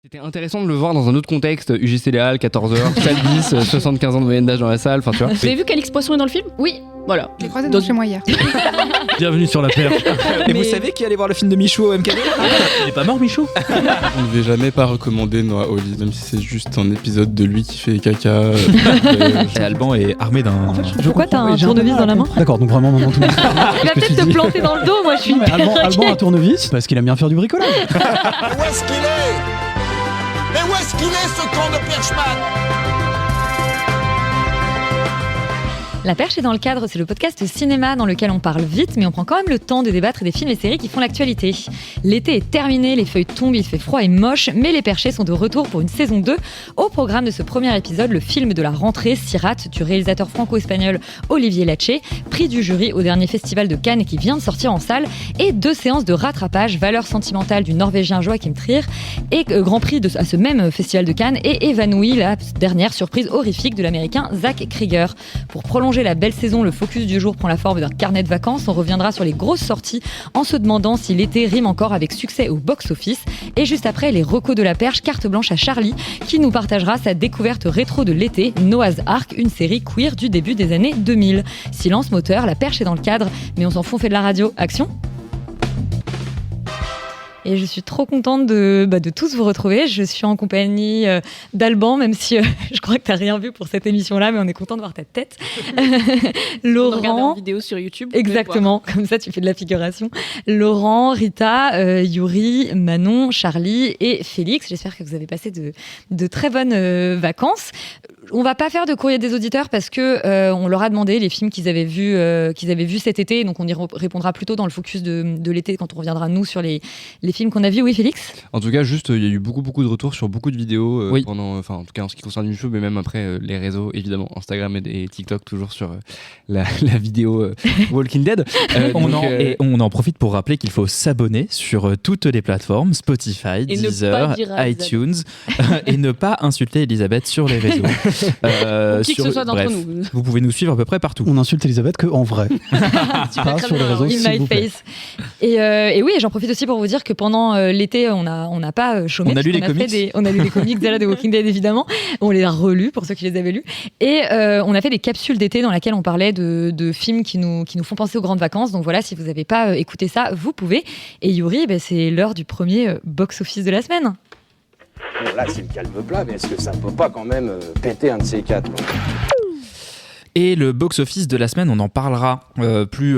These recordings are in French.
C'était intéressant de le voir dans un autre contexte, UGC Léal, 14h, salle 10, 75 ans de moyenne d'âge dans la salle, enfin tu vois. Vous avez vu qu'Alix Poisson est dans le film ? Oui. Voilà. Je l'ai croisé devant chez moi hier. Bienvenue sur la perche. Et vous savez qui allait voir le film de Michou au MKD ? Il est pas mort, Michou? On ne devait jamais pas recommander Noah Hawley, même si c'est juste un épisode de lui qui fait caca. Et Alban est armé d'un... Pourquoi t'as un tournevis dans la main ? D'accord, donc vraiment, maintenant tout le monde. Il va peut-être te planter dans le dos, moi je suis hyper Alban inquiète. un tournevis parce qu'il aime bien faire du bricolage. Où est-ce qu'il est ? Mais où est-ce qu'il est, ce camp de Perchman ? La Perche est dans le cadre, c'est le podcast cinéma dans lequel on parle vite, mais on prend quand même le temps de débattre des films et séries qui font l'actualité. L'été est terminé, les feuilles tombent, il fait froid et moche, mais les Perchés sont de retour pour une saison 2. Au programme de ce premier épisode, le film de la rentrée, Sirat, du réalisateur franco-espagnol Olivier Latché, prix du jury au dernier festival de Cannes et qui vient de sortir en salle, et 2 séances de rattrapage, Valeurs sentimentales du Norvégien Joachim Trier, et Grand Prix à ce même festival de Cannes, et Évanoui, la dernière surprise horrifique de l'américain Zach Krieger. Pour prolonger la belle saison, le focus du jour prend la forme d'un carnet de vacances. On reviendra sur les grosses sorties en se demandant si l'été rime encore avec succès au box-office. Et juste après, les recos de la Perche, carte blanche à Charlie, qui nous partagera sa découverte rétro de l'été, Noah's Ark, une série queer du début des années 2000. Silence moteur, la Perche est dans le cadre, mais on s'en fout, on fait de la radio. Action! Et je suis trop contente de tous vous retrouver. Je suis en compagnie d'Alban, même si je crois que tu n'as rien vu pour cette émission-là, mais on est content de voir ta tête. Laurent. Regardez en vidéo sur YouTube. Exactement, comme ça tu fais de la figuration. Laurent, Rita, Yuri, Manon, Charlie et Félix. J'espère que vous avez passé de très bonnes vacances. On va pas faire de courrier des auditeurs parce que on leur a demandé les films qu'ils avaient vus cet été, donc on y répondra plutôt dans le focus de l'été quand on reviendra nous sur les films qu'on a vus. Oui, Félix ? En tout cas, juste, il y a eu beaucoup de retours sur beaucoup de vidéos Oui. pendant, enfin en tout cas en ce qui concerne YouTube, mais même après les réseaux, évidemment, Instagram et TikTok, toujours sur la vidéo Walking Dead. On en profite pour rappeler qu'il faut s'abonner sur toutes les plateformes, Spotify, Et ne Deezer, pas dire à iTunes, et ne pas insulter Elisabeth sur les réseaux. Qui que ce soit d'entre nous. Vous pouvez nous suivre à peu près partout. On insulte Elisabeth que en vrai. Pas sur les réseaux, In s'il my vous plaît. face. Et oui, j'en profite aussi pour vous dire que pendant l'été, on n'a pas chômé. On a lu les puisqu'on comics. on a lu les comics de Walking Dead, évidemment. On les a relus pour ceux qui les avaient lus. Et on a fait des capsules d'été dans lesquelles on parlait de films qui nous font penser aux grandes vacances. Donc voilà, si vous n'avez pas écouté ça, vous pouvez. Et Yuri, c'est l'heure du premier box-office de la semaine. Bon, là, c'est le calme plat, mais est-ce que ça peut pas quand même péter un de ces quatre, quoi ? Et le box-office de la semaine, on en parlera plus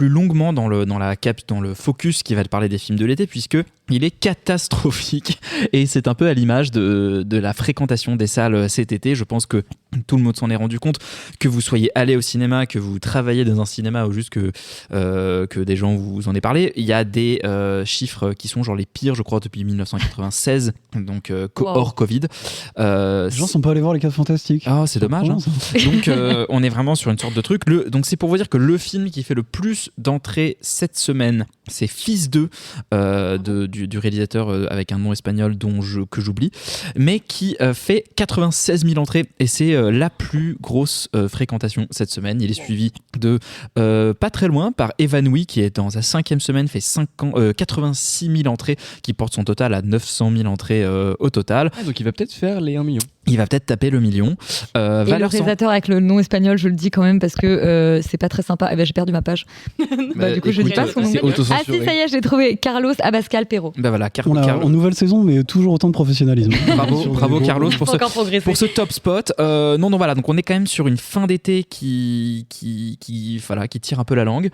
longuement dans le focus qui va te parler des films de l'été, puisque il est catastrophique et c'est un peu à l'image de la fréquentation des salles cet été. Je pense que tout le monde s'en est rendu compte, que vous soyez allé au cinéma, que vous travaillez dans un cinéma ou juste que des gens vous en aient parlé. Il y a des chiffres qui sont genre les pires, je crois, depuis 1996, donc hors Covid. Les gens sont pas allés voir les 4 Fantastiques. Ah, c'est dommage. Hein. Ça. Donc on est vraiment sur une sorte de truc. Donc c'est pour vous dire que le film qui fait le plus d'entrées cette semaine, c'est Fils 2 du réalisateur avec un nom espagnol que j'oublie, mais qui fait 96 000 entrées et c'est la plus grosse fréquentation cette semaine. Il est suivi de pas très loin par Évanoui qui est dans sa 5e semaine, fait 86 000 entrées, qui porte son total à 900 000 entrées au total. Ah, donc il va peut-être faire les 1 million. Il va peut-être taper le million. Et le réalisateur avec le nom espagnol, je le dis quand même parce que c'est pas très sympa. J'ai perdu ma page. Du coup, je dis pas son nom. C'est Ah si, autocensuré. ça y est, j'ai trouvé Carlos Abascal Perro. Voilà, On a en nouvelle saison, mais toujours autant de professionnalisme. Bravo Carlos pour Encore progresser. ce top spot. Voilà, donc on est quand même sur une fin d'été qui tire un peu la langue,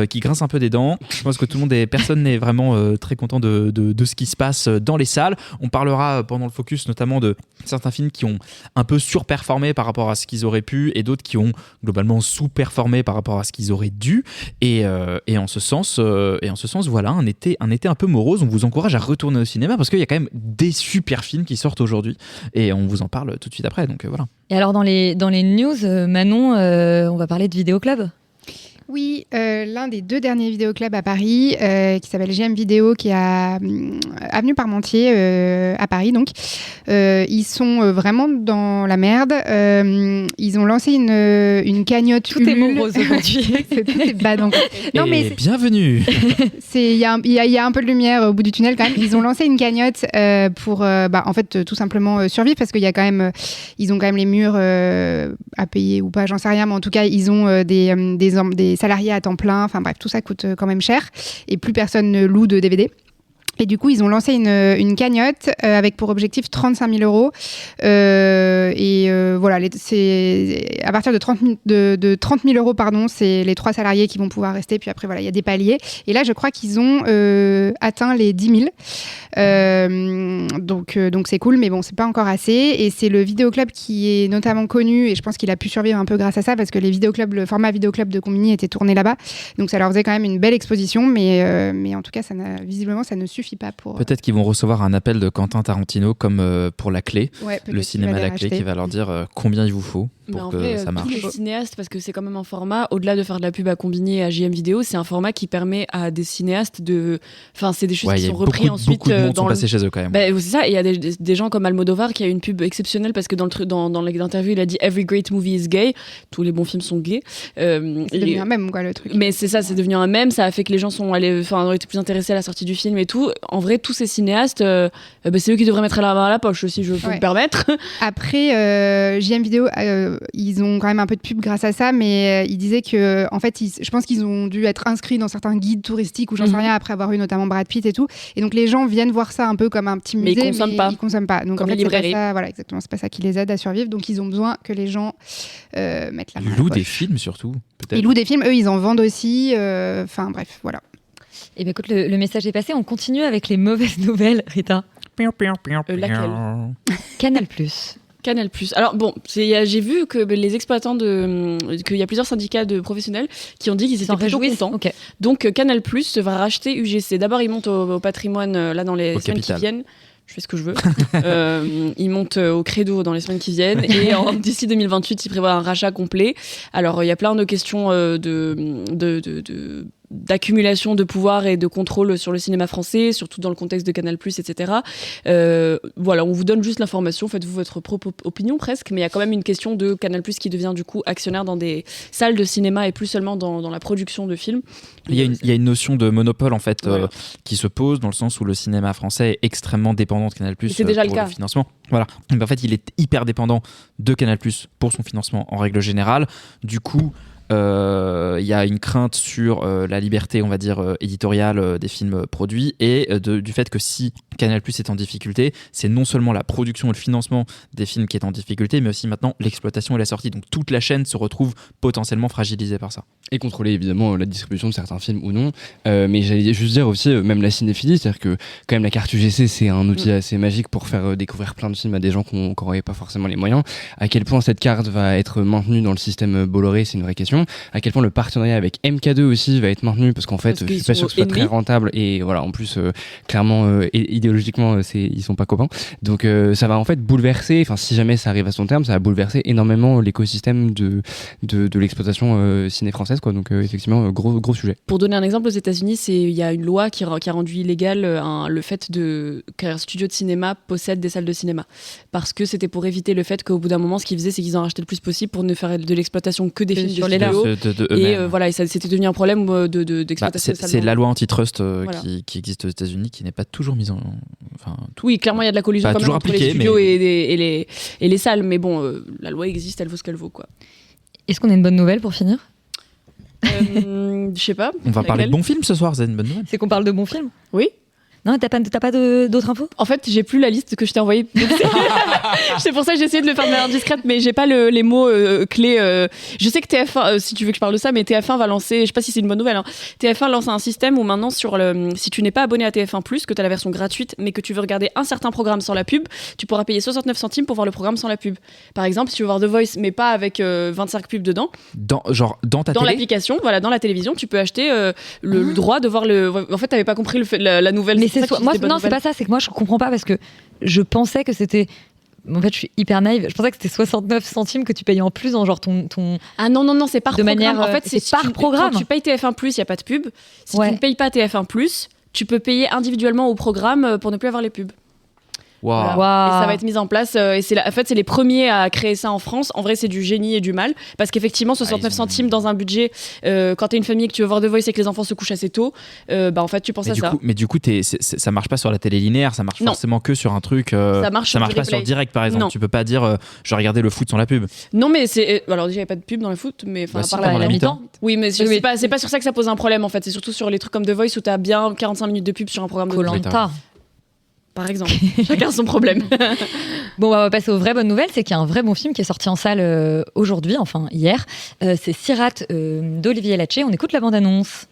qui grince un peu des dents. Je pense que personne n'est vraiment très content de ce qui se passe dans les salles. On parlera pendant le focus notamment de certains films qui ont un peu surperformé par rapport à ce qu'ils auraient pu et d'autres qui ont globalement sous-performé par rapport à ce qu'ils auraient dû. Et en ce sens, voilà, un été un peu morose. On vous encourage à retourner au cinéma parce qu'il y a quand même des super films qui sortent aujourd'hui et on vous en parle tout de suite après. Donc voilà. Et alors dans les news, Manon, on va parler de Vidéo Club. Oui, l'un des 2 derniers vidéoclubs à Paris, qui s'appelle GM Vidéo, qui est à Avenue Parmentier, à Paris. Donc, ils sont vraiment dans la merde. Ils ont lancé une cagnotte. Tout est morose aujourd'hui. Tout est bad encore. Non, mais bienvenue. Il y a un peu de lumière au bout du tunnel quand même. Ils ont lancé une cagnotte pour, en fait, tout simplement survivre, parce qu'il y a quand même, ils ont quand même les murs à payer ou pas, j'en sais rien, mais en tout cas, ils ont des salariés à temps plein. Enfin bref, tout ça coûte quand même cher et plus personne ne loue de DVD. Et du coup, ils ont lancé une cagnotte avec pour objectif 35 000 €. Voilà, c'est à partir de 30 000 €, pardon, c'est les 3 salariés qui vont pouvoir rester. Puis après, voilà, il y a des paliers. Et là, je crois qu'ils ont atteint les 10 000. Donc c'est cool, mais bon, c'est pas encore assez. Et c'est le vidéoclub qui est notamment connu, et je pense qu'il a pu survivre un peu grâce à ça, parce que le format vidéoclub de Combini était tourné là-bas. Donc ça leur faisait quand même une belle exposition, mais en tout cas, visiblement, ça ne suffit pas pour... Peut-être qu'ils vont recevoir un appel de Quentin Tarantino comme pour La Clé, le cinéma La Clé, qui va leur dire combien il vous faut pour que ça marche. Tous les cinéastes, parce que c'est quand même un format, au-delà de faire de la pub à Combini et à JM Vidéo, c'est un format qui permet à des cinéastes de... Enfin, c'est des choses qui sont repris ensuite... Beaucoup de monde sont passés chez eux quand même. C'est ça, et il y a des gens comme Almodovar qui a une pub exceptionnelle, parce que dans l'interview, il a dit « Every great movie is gay ». Tous les bons films sont gays. C'est devenu un mème, quoi, le truc. Mais c'est ça, c'est devenu un mème. Ça a fait que les gens ont été plus intéressés à la sortie du film et tout. En vrai, tous ces cinéastes, c'est eux qui devraient mettre la main à la poche, si je peux me permettre. Après, JM Vidéo, ils ont quand même un peu de pub grâce à ça, mais ils disaient que, en fait, je pense qu'ils ont dû être inscrits dans certains guides touristiques ou j'en sais rien, après avoir eu notamment Brad Pitt et tout. Et donc les gens viennent voir ça un peu comme un petit musée, mais ils consomment pas. Donc comme en fait, les librairies. voilà, exactement, c'est pas ça qui les aide à survivre. Donc ils ont besoin que les gens mettent la main à la poche. Ils louent des films surtout, peut-être. Ils louent des films, eux, ils en vendent aussi. Enfin bref, voilà. Et bien écoute, le message est passé. On continue avec les mauvaises nouvelles, Rita. Laquelle ? Canal+. Canal+. Alors bon, j'ai vu que les exploitants qu'il y a plusieurs syndicats de professionnels qui ont dit qu'ils étaient plutôt contents. Okay. Donc Canal+ va racheter UGC. D'abord, ils montent au patrimoine là dans les semaines qui viennent. Je fais ce que je veux. Ils montent au credo dans les semaines qui viennent et d'ici 2028, ils prévoient un rachat complet. Alors, il y a plein de questions d'accumulation de pouvoir et de contrôle sur le cinéma français, surtout dans le contexte de Canal+, etc. Voilà, on vous donne juste l'information, faites-vous votre propre opinion presque, mais il y a quand même une question de Canal+, qui devient du coup actionnaire dans des salles de cinéma et plus seulement dans la production de films. Il y a une notion de monopole en fait qui se pose dans le sens où le cinéma français est extrêmement dépendant de Canal+ pour le financement. Voilà. Mais en fait, il est hyper dépendant de Canal+ pour son financement en règle générale. Du coup, y a une crainte sur la liberté, on va dire, éditoriale des films produits et du fait que si Canal+ est en difficulté, c'est non seulement la production et le financement des films qui est en difficulté, mais aussi maintenant l'exploitation et la sortie. Donc toute la chaîne se retrouve potentiellement fragilisée par ça. Et contrôler évidemment la distribution de certains films ou non. Mais j'allais juste dire aussi, même la cinéphilie, c'est-à-dire que quand même la carte UGC, c'est un outil assez magique pour faire découvrir plein de films à des gens qui n'auraient pas forcément les moyens. À quel point cette carte va être maintenue dans le système Bolloré, c'est une vraie question. À quel point le partenariat avec MK2 aussi va être maintenu, parce qu'en fait, je suis pas sûr que ce soit très rentable. Et voilà, en plus, clairement, idéologiquement, ils sont pas copains. Donc ça va en fait bouleverser, enfin si jamais ça arrive à son terme, ça va bouleverser énormément l'écosystème de l'exploitation ciné française, quoi. Donc effectivement, gros sujet. Pour donner un exemple, aux États-Unis, il y a une loi qui a rendu illégal le fait qu'un studio de cinéma possède des salles de cinéma, parce que c'était pour éviter le fait qu'au bout d'un moment, ce qu'ils faisaient, c'est qu'ils en rachetaient le plus possible pour ne faire de l'exploitation que des films sur les studios. Voilà, et ça c'était devenu un problème d'exploitation. C'est la loi antitrust qui existe aux États-Unis, qui n'est pas toujours mise en. Oui, clairement, il y a de la collusion quand même entre les studios et les salles, mais bon, la loi existe, elle vaut ce qu'elle vaut, quoi. Est-ce qu'on a une bonne nouvelle pour finir ? Je sais pas. On va parler de bons films ce soir, c'est une bonne nouvelle. C'est qu'on parle de bons films ? Oui. Non, t'as pas d'autres infos ? En fait, j'ai plus la liste que je t'ai envoyée. C'est pour ça que j'ai essayé de le faire de manière discrète, mais j'ai pas les mots clés. Je sais que TF1, si tu veux que je parle de ça, mais TF1 va lancer, je sais pas si c'est une bonne nouvelle, hein. TF1 lance un système où maintenant, si tu n'es pas abonné à TF1+, que tu as la version gratuite, mais que tu veux regarder un certain programme sans la pub, tu pourras payer 69 centimes pour voir le programme sans la pub. Par exemple, si tu veux voir The Voice, mais pas avec 25 pubs dedans. Dans ta télé ? Dans l'application, voilà, dans la télévision, tu peux acheter le droit de voir le. En fait, t'avais pas compris la nouvelle. Mais non, c'est pas ça, c'est que moi je comprends pas, parce que je pensais que c'était En fait, je suis hyper naïve. Je pensais que c'était 69 centimes que tu payais en plus dans genre ton... Ah non, c'est par de programme. manière, En fait, c'est par programme. Quand tu payes TF1+, il n'y a pas de pub. Si tu ne payes pas TF1+, tu peux payer individuellement au programme pour ne plus avoir les pubs. Waouh. Voilà. Et ça va être mis en place. Et en fait, c'est les premiers à créer ça en France. En vrai, c'est du génie et du mal. Parce qu'effectivement, 69 centimes dans un budget, quand t'es une famille et que tu veux voir The Voice et que les enfants se couchent assez tôt, en fait, tu penses à ça. Mais du coup, ça marche pas sur la télé linéaire, ça marche forcément que sur un truc. Ça marche pas sur direct, par exemple. Non. Tu peux pas dire je regardais le foot sans la pub. Non, mais c'est. Alors, déjà, il n'y a pas de pub dans le foot, mais par la mi-temps. Oui, mais c'est pas sur ça que ça pose un problème, en fait. C'est surtout sur les trucs comme The Voice où t'as bien 45 minutes de pub sur un programme de Koh-Lanta. Par exemple. Chacun son problème. Bon, on va passer aux vraies bonnes nouvelles. C'est qu'il y a un vrai bon film qui est sorti en salle aujourd'hui, enfin hier. C'est Sirat d'Olivier Latché. On écoute la bande-annonce.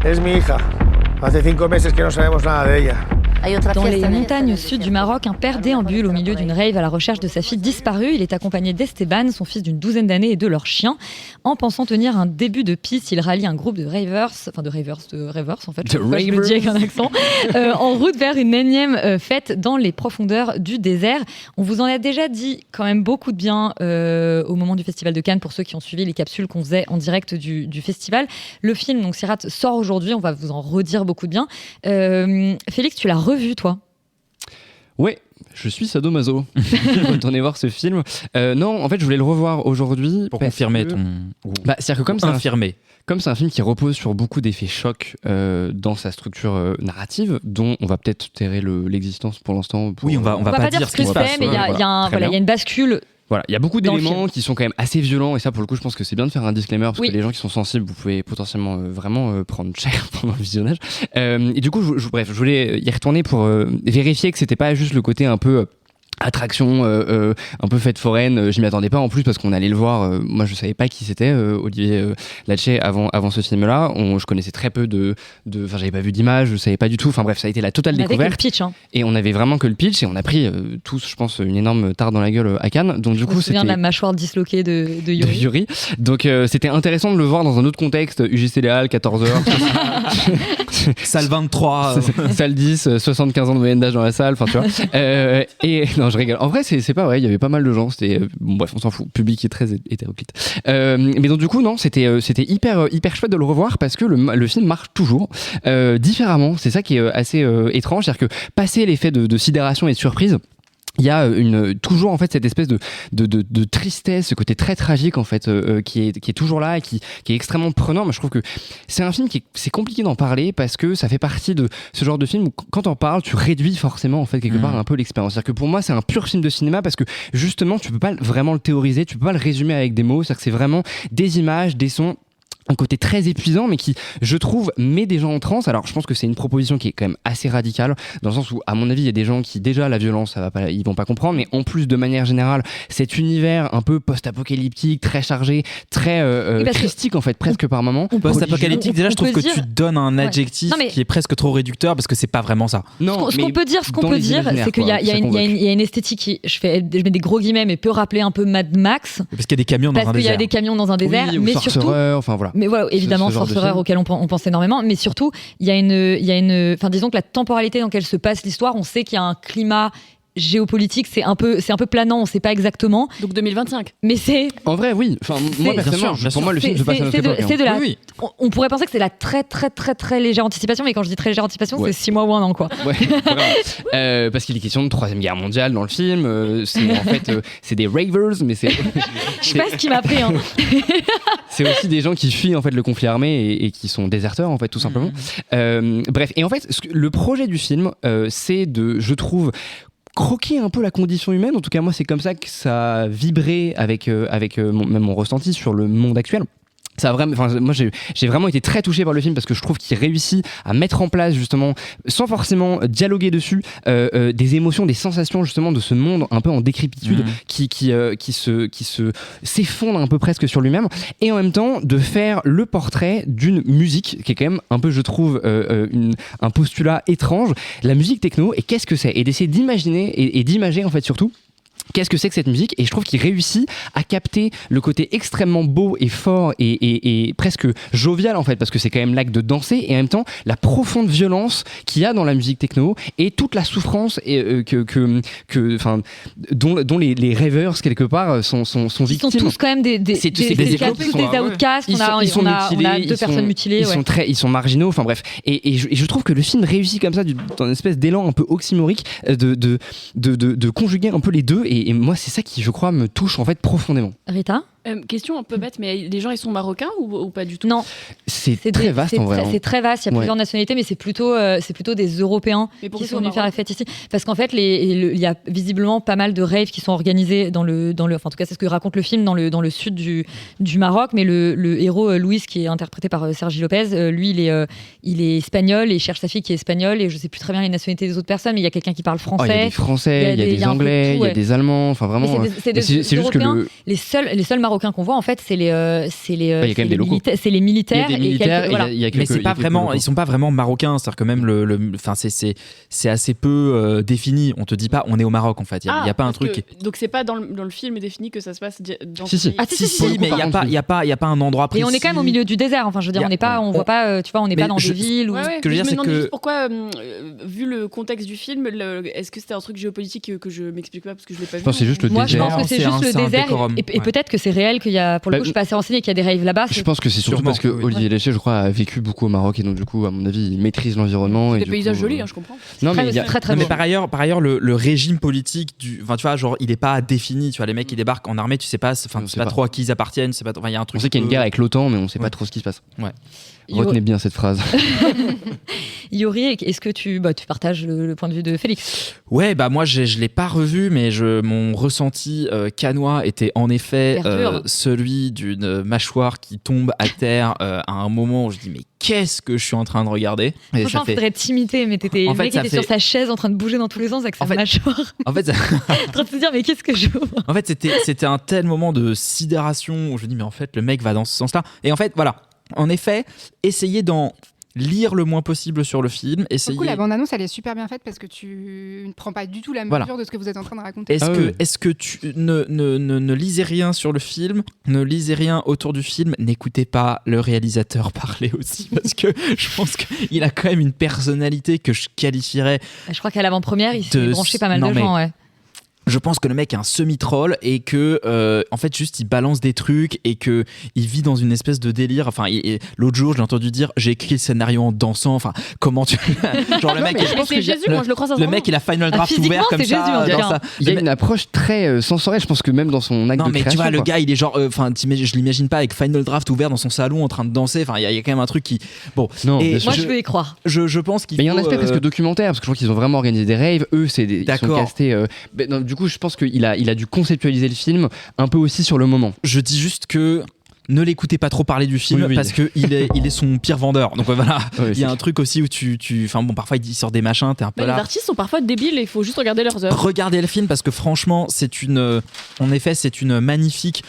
Es mi hija. Hace 5 meses que no sabemos nada de ella. Dans les montagnes sud du Maroc, un père déambule au milieu d'une rave à la recherche de sa fille disparue. Il est accompagné d'Esteban, son fils d'une 12aine d'années, et de leur chien. En pensant tenir un début de piste, il rallie un groupe de ravers en fait, je le dis avec un accent, en route vers une énième fête dans les profondeurs du désert. On vous en a déjà dit quand même beaucoup de bien au moment du Festival de Cannes, pour ceux qui ont suivi les capsules qu'on faisait en direct du festival. Le film, donc Sirat, sort aujourd'hui, on va vous en redire beaucoup de bien. Félix, tu l'as revu, toi? Ouais, je suis sadomaso. Retournez voir ce film. Non, en fait, je voulais le revoir aujourd'hui. Pour confirmer ton. C'est-à-dire que comme c'est un film qui repose sur beaucoup d'effets chocs dans sa structure narrative, dont on va peut-être terrer l'existence pour l'instant. Oui, on va pas dire ce qui se passe. Mais il y a une bascule. Voilà, il y a beaucoup d'éléments qui sont quand même assez violents, et ça, pour le coup, je pense que c'est bien de faire un disclaimer, parce que les gens qui sont sensibles, vous pouvez potentiellement vraiment prendre cher pendant le visionnage. Et du coup, je voulais y retourner pour vérifier que c'était pas juste le côté un peu attraction un peu fête foraine. Je m'y attendais pas en plus, parce qu'on allait le voir, moi je savais pas qui c'était, Olivier Latché, avant ce film là. Je connaissais très peu enfin j'avais pas vu d'image, je savais pas du tout, enfin bref, ça a été la totale découverte. Que le pitch, hein. Et on avait vraiment que le pitch, et on a pris tous, je pense, une énorme tarte dans la gueule à Cannes. Donc du coup, c'était de la mâchoire disloquée de Yuri. Donc c'était intéressant de le voir dans un autre contexte. UGC Léal, 14h salle 23 salle 10, 75 ans de moyenne d'âge dans la salle, enfin tu vois. Et non, je rigole. En vrai, c'est pas vrai, il y avait pas mal de gens, c'était bref, on s'en fout, public est très hétéroclite. Mais donc du coup non, c'était hyper chouette de le revoir, parce que le film marche toujours différemment. C'est ça qui est assez étrange, c'est-à-dire que passer l'effet de sidération et de surprise, il y a toujours en fait cette espèce de tristesse, ce côté très tragique en fait qui est toujours là, et qui est extrêmement prenant. Mais je trouve que c'est un film c'est compliqué d'en parler, parce que ça fait partie de ce genre de film où quand t'en parles, tu réduis forcément en fait quelque part un peu l'expérience. C'est-à-dire que pour moi, c'est un pur film de cinéma, parce que justement, tu peux pas vraiment le théoriser, tu peux pas le résumer avec des mots. C'est-à-dire que c'est vraiment des images, des sons, un côté très épuisant, mais qui, je trouve, met des gens en transe. Alors, je pense que c'est une proposition qui est quand même assez radicale, dans le sens où, à mon avis, il y a des gens qui, déjà, la violence, ils vont pas comprendre, mais en plus, de manière générale, cet univers un peu post-apocalyptique, très chargé, très christique, en fait, presque par moment. Post-apocalyptique, déjà, je trouve que tu donnes un adjectif qui est presque trop réducteur, parce que c'est pas vraiment ça. Non, ce qu'on peut dire, c'est qu'il y a une esthétique qui, je mets des gros guillemets, mais peut rappeler un peu Mad Max. Parce qu'il y a des camions dans un désert. Parce qu'il y a des camions dans un désert, mais surtout. Enfin, voilà. Mais voilà, évidemment, Sorcerer auquel on pense énormément, mais surtout, il y a une, enfin, disons que la temporalité dans laquelle se passe l'histoire, on sait qu'il y a un climat géopolitique, c'est un peu planant, on sait pas exactement. Donc 2025. Mais c'est. En vrai, oui. Enfin, moi personnellement, pour moi, le film se passe à notre époque. C'est de la. Oui. On pourrait penser que c'est la très très très très légère anticipation, mais quand je dis très légère anticipation, c'est 6 mois ou 1 an, quoi. Ouais, parce qu'il est question de 3e guerre mondiale dans le film. C'est en fait, c'est des ravers, mais c'est. Je sais pas ce qui m'a pris. Hein. C'est aussi des gens qui fuient en fait le conflit armé et qui sont déserteurs, en fait, tout simplement. Bref, et en fait, le projet du film, c'est de, je trouve, croquer un peu la condition humaine. En tout cas, moi, c'est comme ça que ça a vibré avec même mon ressenti sur le monde actuel. Ça a vraiment, moi j'ai vraiment été très touché par le film parce que je trouve qu'il réussit à mettre en place justement, sans forcément dialoguer dessus, des émotions, des sensations justement de ce monde un peu en décrépitude qui s'effondre un peu presque sur lui-même, et en même temps de faire le portrait d'une musique qui est quand même un peu, je trouve, un postulat étrange, la musique techno, et qu'est-ce que c'est, et d'essayer d'imaginer et d'imager en fait surtout qu'est-ce que c'est que cette musique. Et je trouve qu'il réussit à capter le côté extrêmement beau et fort et presque jovial en fait, parce que c'est quand même l'acte de danser, et en même temps la profonde violence qu'il y a dans la musique techno et toute la souffrance dont les rêveurs quelque part sont victimes. Ils sont tous quand même des outcasts. Ils sont mutilés, on a deux personnes mutilées. Ils sont marginaux, enfin bref. Et je trouve que le film réussit comme ça, dans une espèce d'élan un peu oxymorique, de conjuguer un peu les deux. Et moi, c'est ça qui, je crois, me touche en fait profondément. Rita ? Question un peu bête, mais les gens ils sont marocains ou pas du tout? Non, c'est très vaste en vrai. C'est très vaste, il y a plusieurs nationalités, mais c'est plutôt des Européens qui sont venus faire la fête ici. Parce qu'en fait, il y a visiblement pas mal de raves qui sont organisés enfin en tout cas c'est ce que raconte le film, dans le sud du Maroc, mais le héros Louis, qui est interprété par Sergi Lopez, lui il est espagnol et il cherche sa fille qui est espagnole, et je sais plus très bien les nationalités des autres personnes, mais il y a quelqu'un qui parle français. Il y a des Français, il y a des Anglais, il y a des Allemands, enfin vraiment. C'est juste que les seuls Marocains qu'on voit en fait, c'est les militaires. Mais c'est pas vraiment, ils sont pas vraiment marocains, c'est-à-dire que même c'est assez peu défini. On te dit pas on est au Maroc en fait. Il y a pas un truc. Donc c'est pas dans le film défini que ça se passe dans. Si. Mais il y a pas un endroit précis. Et on est quand même au milieu du désert. Enfin, je veux dire, on voit pas, tu vois, on n'est pas dans des villes. Ce que je veux dire, c'est que pourquoi, vu le contexte du film, est-ce que c'était un truc géopolitique que je m'explique pas parce que je l'ai pas vu? C'est juste le désert. Moi, je pense que c'est juste le désert, et peut-être que c'est réel qu'il y a, pour le coup, je suis pas assez renseignée, qu'il y a des raves là-bas. Je pense que c'est surtout parce que Olivier Léché, je crois, a vécu beaucoup au Maroc, et donc du coup, à mon avis, il maîtrise l'environnement. Des paysages jolis, je comprends. Non, mais par ailleurs, le régime politique enfin, tu vois, genre, il est pas défini. Tu vois, les mecs qui débarquent en armée, tu sais pas trop à qui ils appartiennent. Il y a un truc. On sait qu'il y a une guerre avec l'OTAN, mais on sait pas trop ce qui se passe. Ouais. Retenez bien cette phrase. Yori, est-ce que tu partages le point de vue de Félix? Ouais, moi je l'ai pas revu, mais mon ressenti canois était en effet celui d'une mâchoire qui tombe à terre à un moment où je dis mais qu'est-ce que je suis en train de regarder? Franchement, faudrait t'imiter, mais t'étais le mec qui était sur sa chaise en train de bouger dans tous les sens avec sa mâchoire. En fait, en train de se dire mais qu'est-ce que je vois? En fait, c'était un tel moment de sidération où je me dis mais en fait le mec va dans ce sens-là. Et en fait, voilà. En effet, essayez d'en lire le moins possible sur le film. Du coup, la bande-annonce, elle est super bien faite parce que tu ne prends pas du tout la mesure de ce que vous êtes en train de raconter. Est-ce que tu ne lisez rien sur le film, ne lisez rien autour du film, n'écoutez pas le réalisateur parler aussi, parce que je pense qu'il a quand même une personnalité que je qualifierais. Je crois qu'à l'avant-première, il s'est branché pas mal de gens, ouais. Je pense que le mec est un semi-troll et que en fait juste il balance des trucs et que il vit dans une espèce de délire. Enfin, l'autre jour je l'ai entendu dire j'ai écrit le scénario en dansant. Enfin, comment tu genre le mec, je pense que Jésus, moi je le crois sincèrement. Le mec il a Final Draft ouvert comme ça. Il y a une approche très sensorielle. Je pense que même dans son acte de création. Non mais tu vois le gars il est genre enfin je l'imagine pas avec Final Draft ouvert dans son salon en train de danser. Enfin il y a quand même un truc qui Non. Et moi je veux y croire. Je pense qu'il. Mais il y a un aspect presque documentaire parce que je crois qu'ils ont vraiment organisé des raves. Eux ils sont castés. Du coup je pense qu'il a dû conceptualiser le film un peu aussi sur le moment. Je dis juste que ne l'écoutez pas trop parler du film parce que il est son pire vendeur. Donc voilà, il y a un truc aussi où enfin bon, parfois il sort des machins, t'es un peu là. Les artistes sont parfois débiles et il faut juste regarder leurs œuvres. Regardez le film parce que franchement, c'est une magnifique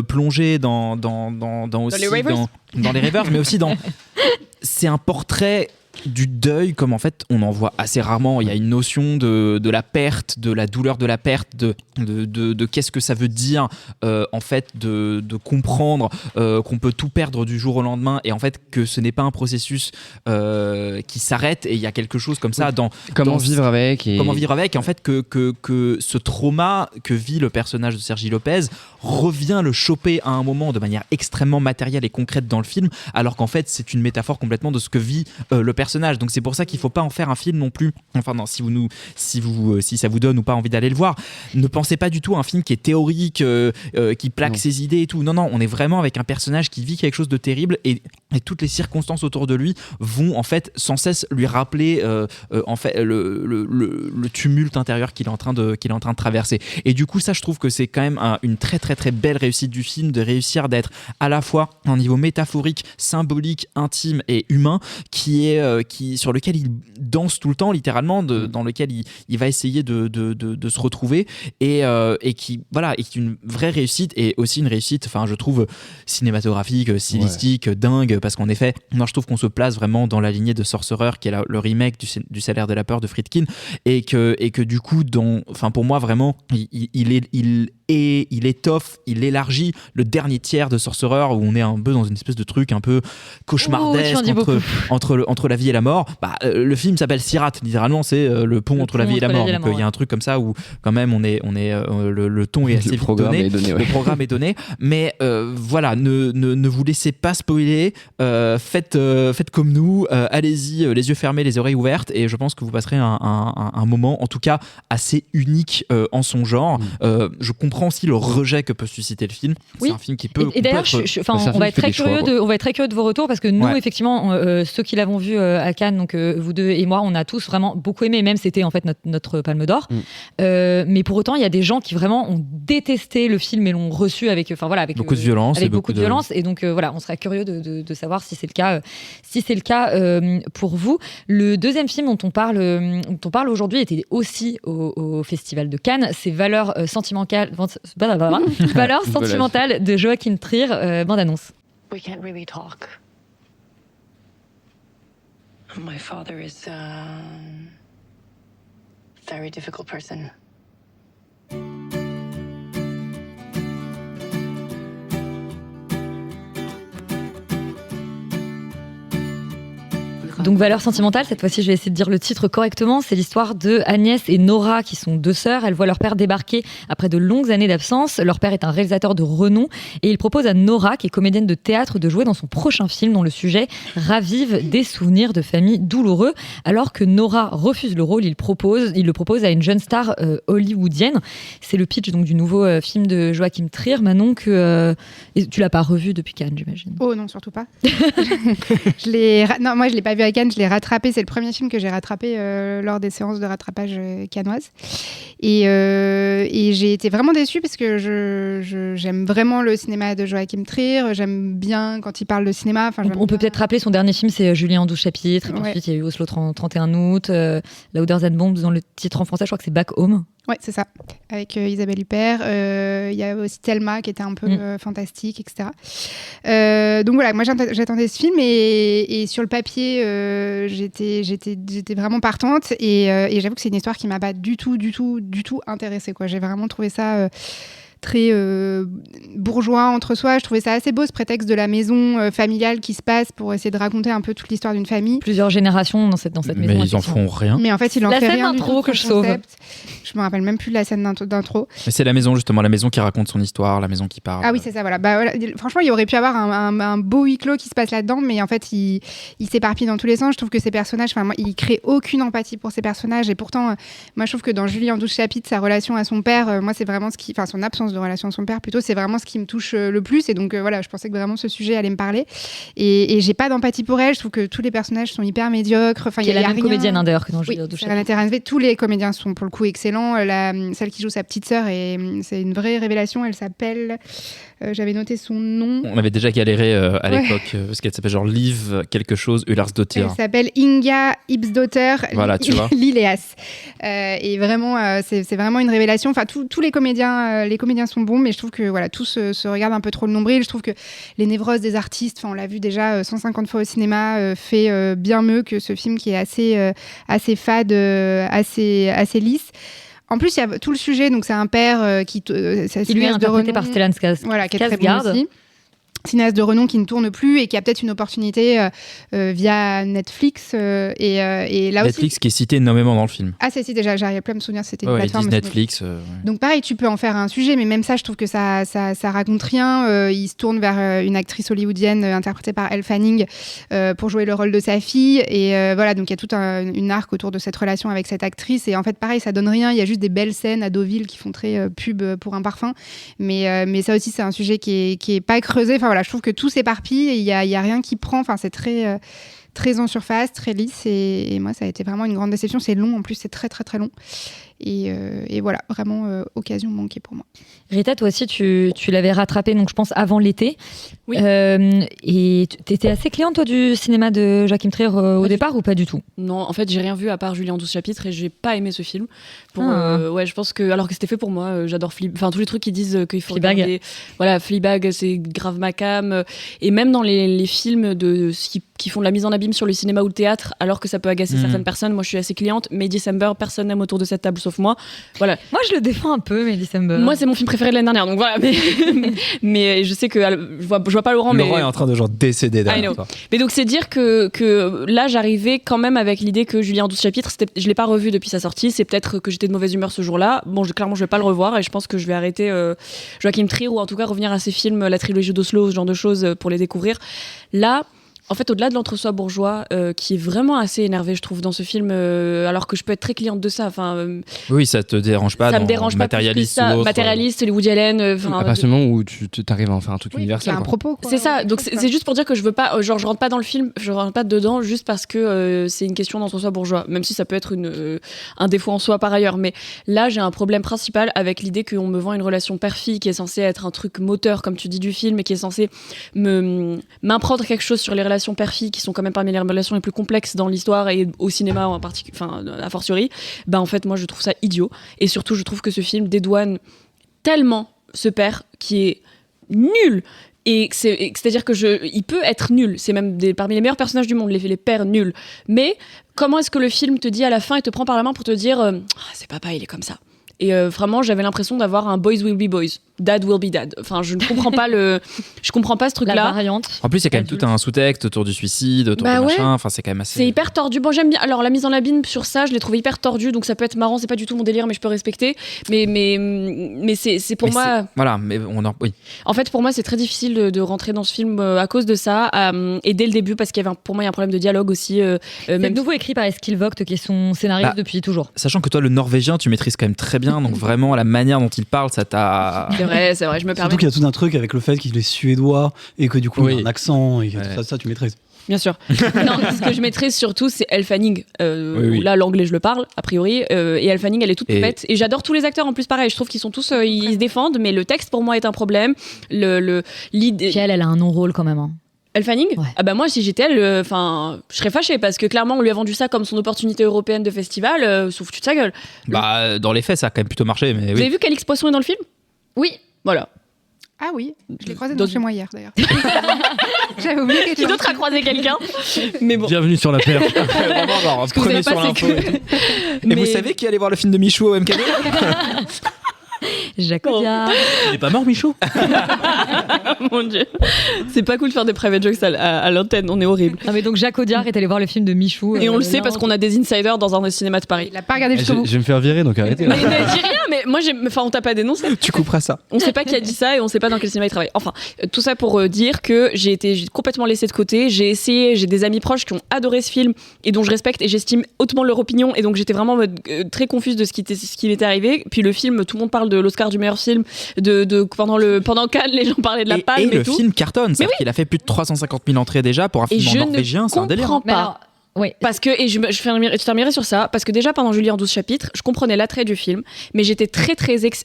plongée dans les ravers, mais aussi c'est un portrait du deuil, comme en fait on en voit assez rarement. Il y a une notion de la perte, de la douleur de la perte, de qu'est-ce que ça veut dire en fait de comprendre qu'on peut tout perdre du jour au lendemain et en fait que ce n'est pas un processus qui s'arrête, et il y a quelque chose comme ça comment vivre avec et en fait que ce trauma que vit le personnage de Sergi Lopez revient le choper à un moment de manière extrêmement matérielle et concrète dans le film, alors qu'en fait c'est une métaphore complètement de ce que vit le personnage personnage. Donc c'est pour ça qu'il faut pas en faire un film non plus. Enfin non, si ça vous donne ou pas envie d'aller le voir, ne pensez pas du tout à un film qui est théorique, qui plaque ses idées et tout. Non, on est vraiment avec un personnage qui vit quelque chose de terrible et toutes les circonstances autour de lui vont en fait sans cesse lui rappeler en fait le tumulte intérieur qu'il est en train de traverser. Et du coup, ça, je trouve que c'est quand même une très très très belle réussite du film de réussir d'être à la fois à un niveau métaphorique, symbolique, intime et humain sur lequel il danse tout le temps littéralement, dans lequel il va essayer de se retrouver et qui voilà est une vraie réussite et aussi une réussite, enfin je trouve cinématographique, stylistique, dingue, parce qu'en effet moi je trouve qu'on se place vraiment dans la lignée de Sorcerer qui est le remake du Salaire de la peur de Friedkin et que du coup enfin pour moi vraiment il étoffe, il élargit le dernier tiers de Sorcerer où on est un peu dans une espèce de truc un peu cauchemardesque entre la vie et la mort. Le film s'appelle Sirat, littéralement c'est le pont entre la vie et la mort. Donc il y a un truc comme ça où quand même on est le ton est assez vite donné, le programme est donné, mais voilà, ne vous laissez pas spoiler, faites comme nous, allez-y les yeux fermés, les oreilles ouvertes, et je pense que vous passerez un moment en tout cas assez unique en son genre. Je comprends aussi le rejet que peut susciter le film. C'est un film qui peut et d'ailleurs on va être très curieux de vos retours, parce que nous effectivement ceux qui l'avons vu à Cannes, donc vous deux et moi, on a tous vraiment beaucoup aimé, même c'était en fait notre Palme d'Or. Mais pour autant il y a des gens qui vraiment ont détesté le film et l'ont reçu avec beaucoup de violence, et donc voilà, on serait curieux de savoir si c'est le cas pour vous. Le deuxième film dont on parle aujourd'hui était aussi au Festival de Cannes, c'est Valeurs sentimentales de Joachim Trier, bande-annonce. We can't really talk. My father is a very difficult person. Donc Valeurs sentimentales, cette fois-ci je vais essayer de dire le titre correctement, c'est l'histoire de Agnès et Nora qui sont deux sœurs. Elles voient leur père débarquer après de longues années d'absence. Leur père est un réalisateur de renom et il propose à Nora, qui est comédienne de théâtre, de jouer dans son prochain film dont le sujet ravive des souvenirs de famille douloureux. Alors que Nora refuse le rôle, il le propose à une jeune star hollywoodienne. C'est le pitch donc du nouveau film de Joachim Trier. Manon, tu l'as pas revu depuis Cannes, j'imagine. Oh non, surtout pas. Moi je l'ai pas vu à Cannes, je l'ai rattrapé, c'est le premier film que j'ai rattrapé lors des séances de rattrapage cannoises, et j'ai été vraiment déçue parce que j'aime vraiment le cinéma de Joachim Trier, j'aime bien quand il parle de cinéma. On peut peut-être rappeler son dernier film, c'est Julien en 12 chapitres, et ensuite il y a eu Oslo 31 août, Louder Than Bombs, dans le titre en français je crois que c'est Back Home. Ouais, c'est ça, avec Isabelle Huppert. Il y a aussi Thelma qui était un peu fantastique, etc. Donc voilà, moi j'attendais ce film et sur le papier, j'étais vraiment partante et j'avoue que c'est une histoire qui m'a pas du tout intéressée, quoi. J'ai vraiment trouvé ça très bourgeois entre soi. Je trouvais ça assez beau, ce prétexte de la maison familiale qui se passe pour essayer de raconter un peu toute l'histoire d'une famille. Plusieurs générations dans cette maison. Mais ils en font rien. Mais en fait, ils en font rien. La scène d'intro que je sauve. Je me rappelle même plus de la scène d'intro. Mais c'est la maison, justement, la maison qui raconte son histoire, la maison qui parle. Ah oui, c'est ça, voilà. Franchement, il y aurait pu avoir un beau huis clos qui se passe là-dedans, mais en fait, il s'éparpille dans tous les sens. Je trouve que ces personnages, moi, il crée aucune empathie pour ces personnages, et pourtant, moi, je trouve que dans Julie en 12 chapitres, sa relation à son père, moi, c'est vraiment son absence de relation à son père, plutôt, c'est vraiment ce qui me touche le plus, et donc voilà, je pensais que vraiment ce sujet allait me parler, et j'ai pas d'empathie pour elle. Je trouve que tous les personnages sont hyper médiocres. Il y a la même comédienne d'ailleurs que dans Julie en 12 chapitres. Tous les comédiens sont pour le coup excellents. Celle qui joue sa petite sœur, c'est une vraie révélation. Elle s'appelle, j'avais noté son nom. On avait déjà galéré à l'époque parce qu'elle s'appelle genre Liv quelque chose Ularsdottir. Elle s'appelle Inga Ibsdottir. Voilà, tu vois. Lileas. Et vraiment, c'est vraiment une révélation. Enfin, tous les comédiens sont bons, mais je trouve que voilà, tous se regardent un peu trop le nombril. Je trouve que les névroses des artistes, on l'a vu déjà 150 fois au cinéma, fait bien mieux que ce film qui est assez fade, assez lisse. En plus, il y a tout le sujet, donc c'est un père qui lui est interprété par Stellan Skarsgård. Voilà, qui est très bon aussi. cinéaste de renom qui ne tourne plus et qui a peut-être une opportunité via Netflix. Et là Netflix aussi... qui est cité énormément dans le film. Ah, c'est déjà, j'arrive plus à me souvenir, c'était une Ouais, plateforme. ils disent Netflix. Ouais. Donc pareil, tu peux en faire un sujet, mais même ça, je trouve que ça raconte rien. Il se tourne vers une actrice hollywoodienne interprétée par Elle Fanning pour jouer le rôle de sa fille. Et voilà, donc il y a toute une arc autour de cette relation avec cette actrice. Et en fait, pareil, ça donne rien. Il y a juste des belles scènes à Deauville qui font très pub pour un parfum. Mais ça aussi, c'est un sujet qui est pas creusé. Enfin voilà, je trouve que tout s'éparpille et il y a rien qui prend. Enfin, c'est très en surface, très lisse. Et moi, ça a été vraiment une grande déception. C'est long, en plus, c'est très, très, très long. Et voilà, vraiment occasion manquée pour moi. Rita, toi aussi, tu l'avais rattrapé, donc je pense avant l'été. Oui. Et tu étais assez cliente, toi, du cinéma de Joachim Trier au départ ou pas du tout? Non, en fait, j'ai rien vu à part Julie en 12 chapitres et j'ai pas aimé ce film. Ouais, je pense que, alors que c'était fait pour moi, j'adore enfin tous les trucs qui disent qu'il faut Fleabag. regarder. Voilà, Fleabag, c'est grave ma cam. Et même dans les films qui font de la mise en abîme sur le cinéma ou le théâtre, alors que ça peut agacer certaines personnes, moi je suis assez cliente. May December, personne n'aime autour de cette table sauf moi. Voilà. Moi, je le défends un peu, May December. Moi, c'est mon film préféré de l'année dernière, donc voilà. Mais je sais que je vois pas Laurent, Laurent mais est en train de genre décéder derrière toi. mais donc c'est dire que là j'arrivais quand même avec l'idée que Julie en 12 chapitres, je l'ai pas revu depuis sa sortie, c'est peut-être que j'étais de mauvaise humeur ce jour-là. Bon, clairement je vais pas le revoir et je pense que je vais arrêter Joachim Trier ou en tout cas revenir à ses films, la trilogie d'Oslo, ce genre de choses pour les découvrir. Là, en fait, au-delà de l'entre-soi bourgeois, qui est vraiment assez énervé, je trouve, dans ce film, alors que je peux être très cliente de ça. Oui, ça te dérange pas. Ça me dérange pas matérialiste plus que ça. ou autre. Matérialiste, les Woody Allen. À partir du moment où tu arrives à en faire un truc universel. Il y a un propos. Quoi. C'est ça. Donc c'est juste pour dire que je veux pas, je rentre pas dans le film, je rentre pas dedans juste parce que c'est une question d'entre-soi bourgeois, même si ça peut être un défaut en soi par ailleurs. Mais là, j'ai un problème principal avec l'idée qu'on me vend une relation père-fille qui est censée être un truc moteur, comme tu dis, du film, et qui est censé m'apprendre quelque chose sur les relations père-fille qui sont quand même parmi les relations les plus complexes dans l'histoire et au cinéma en particulier, enfin a fortiori. En fait, moi, je trouve ça idiot. Et surtout, je trouve que ce film dédouane tellement ce père qui est nul. Et c'est-à-dire que il peut être nul. C'est même parmi les meilleurs personnages du monde, les pères nuls. Mais comment est-ce que le film te dit à la fin, il te prend par la main pour te dire c'est papa, il est comme ça. Et vraiment, j'avais l'impression d'avoir un boys will be boys, dad will be dad. Enfin, je ne comprends pas je comprends pas ce truc-là. La variante. En plus, il y a quand même tout un sous-texte autour du suicide, autour du machin. Enfin, c'est quand même assez. C'est hyper tordu. Bon, j'aime bien. Alors, la mise en abîme sur ça, je l'ai trouvé hyper tordue, donc ça peut être marrant. C'est pas du tout mon délire, mais je peux respecter. Mais c'est pour moi. Voilà, mais oui. En fait, pour moi, c'est très difficile de rentrer dans ce film à cause de ça. Et dès le début, parce qu'il y avait pour moi, il y a un problème de dialogue aussi. C'est de nouveau écrit par Eskil Vogt, qui est son scénariste depuis toujours. Sachant que toi, le norvégien, tu maîtrises quand même très bien, donc vraiment la manière dont il parle, ça t'a. C'est vrai, je me permets. Surtout qu'il y a tout un truc avec le fait qu'il est suédois et que du coup il a un accent et que ça tu maîtrises. Bien sûr. Non, ce que je maîtrise surtout, c'est Elle Fanning. Là, l'anglais, je le parle, a priori. Et Elle Fanning, elle est toute poupette. Et j'adore tous les acteurs en plus, pareil. Je trouve qu'ils sont tous, ils se défendent, mais le texte pour moi est un problème. L'idée. Puis elle a un non-rôle quand même. Hein. Elle Fanning ? Moi, si j'étais elle, je serais fâchée parce que clairement, on lui a vendu ça comme son opportunité européenne de festival. Sauf tu de sa gueule. Dans les faits, ça a quand même plutôt marché. Mais Vous avez vu qu'Alix Poisson est dans le film ? Oui. Voilà. Ah oui, je l'ai croisé chez moi hier d'ailleurs. J'avais oublié que qui d'autre a croisé quelqu'un. Mais bon. Bienvenue sur la perche. Vraiment, ce que vous savez pas, c'est que... Et vous savez qui allait voir le film de Michou au MKD ? Jacques Audiard. Il est pas mort, Michou ? Mon Dieu. C'est pas cool de faire des private jokes à l'antenne, on est horrible. Non mais donc Jacques Audiard est allé voir le film de Michou. Et on le sait parce qu'on a des insiders dans un des cinémas de Paris. Il a pas regardé jusqu'au bout. Je vais me faire virer, donc arrêtez. Mais dis rien, mais moi, on t'a pas dénoncé. Tu couperas ça. On sait pas qui a dit ça et on sait pas dans quel cinéma il travaille. Enfin, tout ça pour dire que j'ai été complètement laissée de côté. J'ai des amis proches qui ont adoré ce film et dont je respecte et j'estime hautement leur opinion. Et donc j'étais vraiment très confuse de ce qui m'était arrivé. Puis le film, tout le monde parle de l'Oscar du meilleur film. Pendant Cannes, les gens parlaient de la palme et le tout. film cartonne. C'est-à-dire qu'il a fait plus de 350 000 entrées déjà pour un film norvégien. C'est un délire. Je ne comprends pas. Oui. Parce que, et je terminerai sur ça, parce que déjà pendant Julie en 12 chapitres, je comprenais l'attrait du film, mais j'étais très,